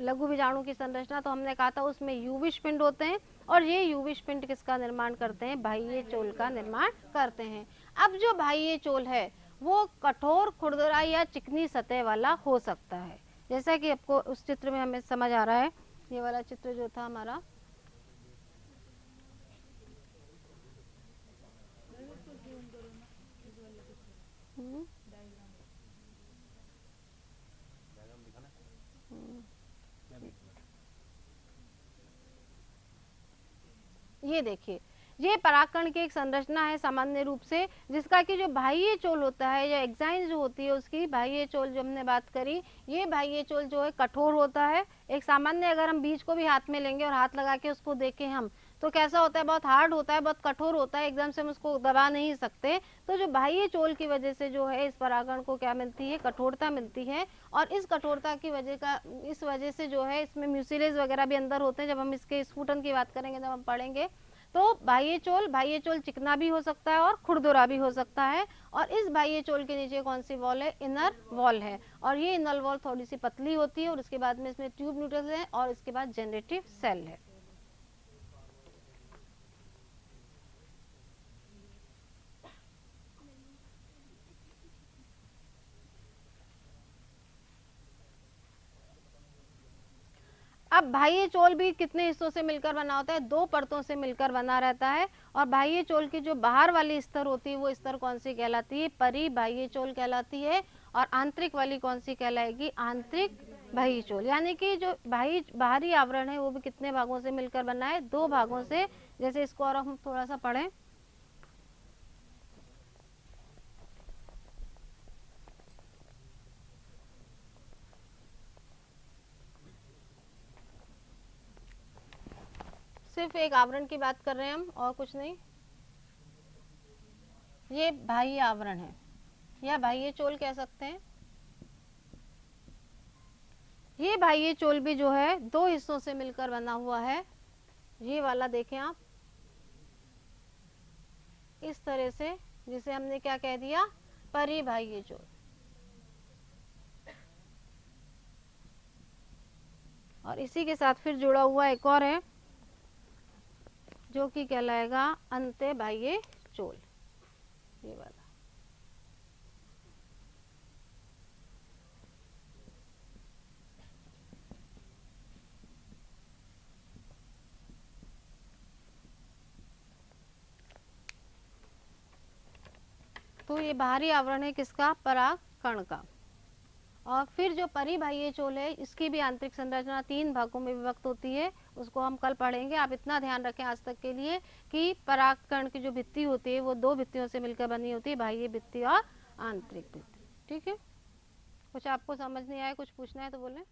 लघु बीजाणु की संरचना, तो हमने कहा था उसमें यूविश पिंड होते हैं, और ये यूविश पिंड किसका निर्माण करते हैं, बाह्य चोल का निर्माण करते हैं। अब जो बाह्य चोल है वो कठोर, खुरदरा या चिकनी सतह वाला हो सकता है, जैसा कि आपको उस चित्र में हमें समझ आ रहा है। ये वाला चित्र जो था हमारा, ये देखिए, ये परागकण की एक संरचना है सामान्य रूप से, जिसका कि जो बाह्य चोल होता है या एक्साइन जो होती है उसकी बाह्य चोल जो हमने बात करी, ये बाह्य चोल जो है कठोर होता है। एक सामान्य अगर हम बीज को भी हाथ में लेंगे और हाथ लगा के उसको देखें हम, तो कैसा होता है, बहुत हार्ड होता है, बहुत कठोर होता है, एकदम से हम उसको दबा नहीं सकते। तो जो बाह्य चोल की वजह से जो है इस परागकण को क्या मिलती है, कठोरता मिलती है। और इस कठोरता की इस वजह से जो है इसमें म्यूसिलेज वगैरह भी अंदर होते हैं। जब हम इसके स्फुटन की बात करेंगे, जब हम पढ़ेंगे, तो बाह्य चोल चिकना भी हो सकता है और खुरदुरा भी हो सकता है। और इस बाह्य चोल के नीचे कौन सी वॉल है, इनर वॉल है। और ये इनर वॉल थोड़ी सी पतली होती है और उसके बाद में इसमें ट्यूब न्यूक्लियस है और इसके बाद जनरेटिव सेल है। अब बाह्य चोल भी कितने हिस्सों से मिलकर बना होता है, दो परतों से मिलकर बना रहता है। और बाह्य चोल की जो बाहर वाली स्तर होती है वो स्तर कौन सी कहलाती है, परिबाह्य चोल कहलाती है। और आंतरिक वाली कौन सी कहलाएगी, आंतरिक बाह्य चोल। यानी कि जो बाहरी आवरण है वो भी कितने भागों से मिलकर बना है, दो भागों से। जैसे इसको और हम थोड़ा सा पढ़ें, सिर्फ एक आवरण की बात कर रहे हैं हम और कुछ नहीं। ये बाह्य आवरण है या बाह्य चोल कह सकते हैं। ये बाह्य चोल भी जो है दो हिस्सों से मिलकर बना हुआ है। ये वाला देखें आप, इस तरह से, जिसे हमने क्या कह दिया, परिबाह्य चोल। और इसी के साथ फिर जुड़ा हुआ एक और है जो कि कहलाएगा अंतःबाह्य चोल, ये वाला। तो ये बाहरी आवरण है किसका, परागकण का। और फिर जो परिबाह्य चोल है इसकी भी आंतरिक संरचना तीन भागों में विभक्त होती है, उसको हम कल पढ़ेंगे। आप इतना ध्यान रखें आज तक के लिए कि परागकण की जो भित्ति होती है वो दो भित्तियों से मिलकर बनी होती है, बाह्य भित्ति और आंतरिक भित्ति। ठीक है, कुछ आपको समझ नहीं आया, कुछ पूछना है तो बोलें।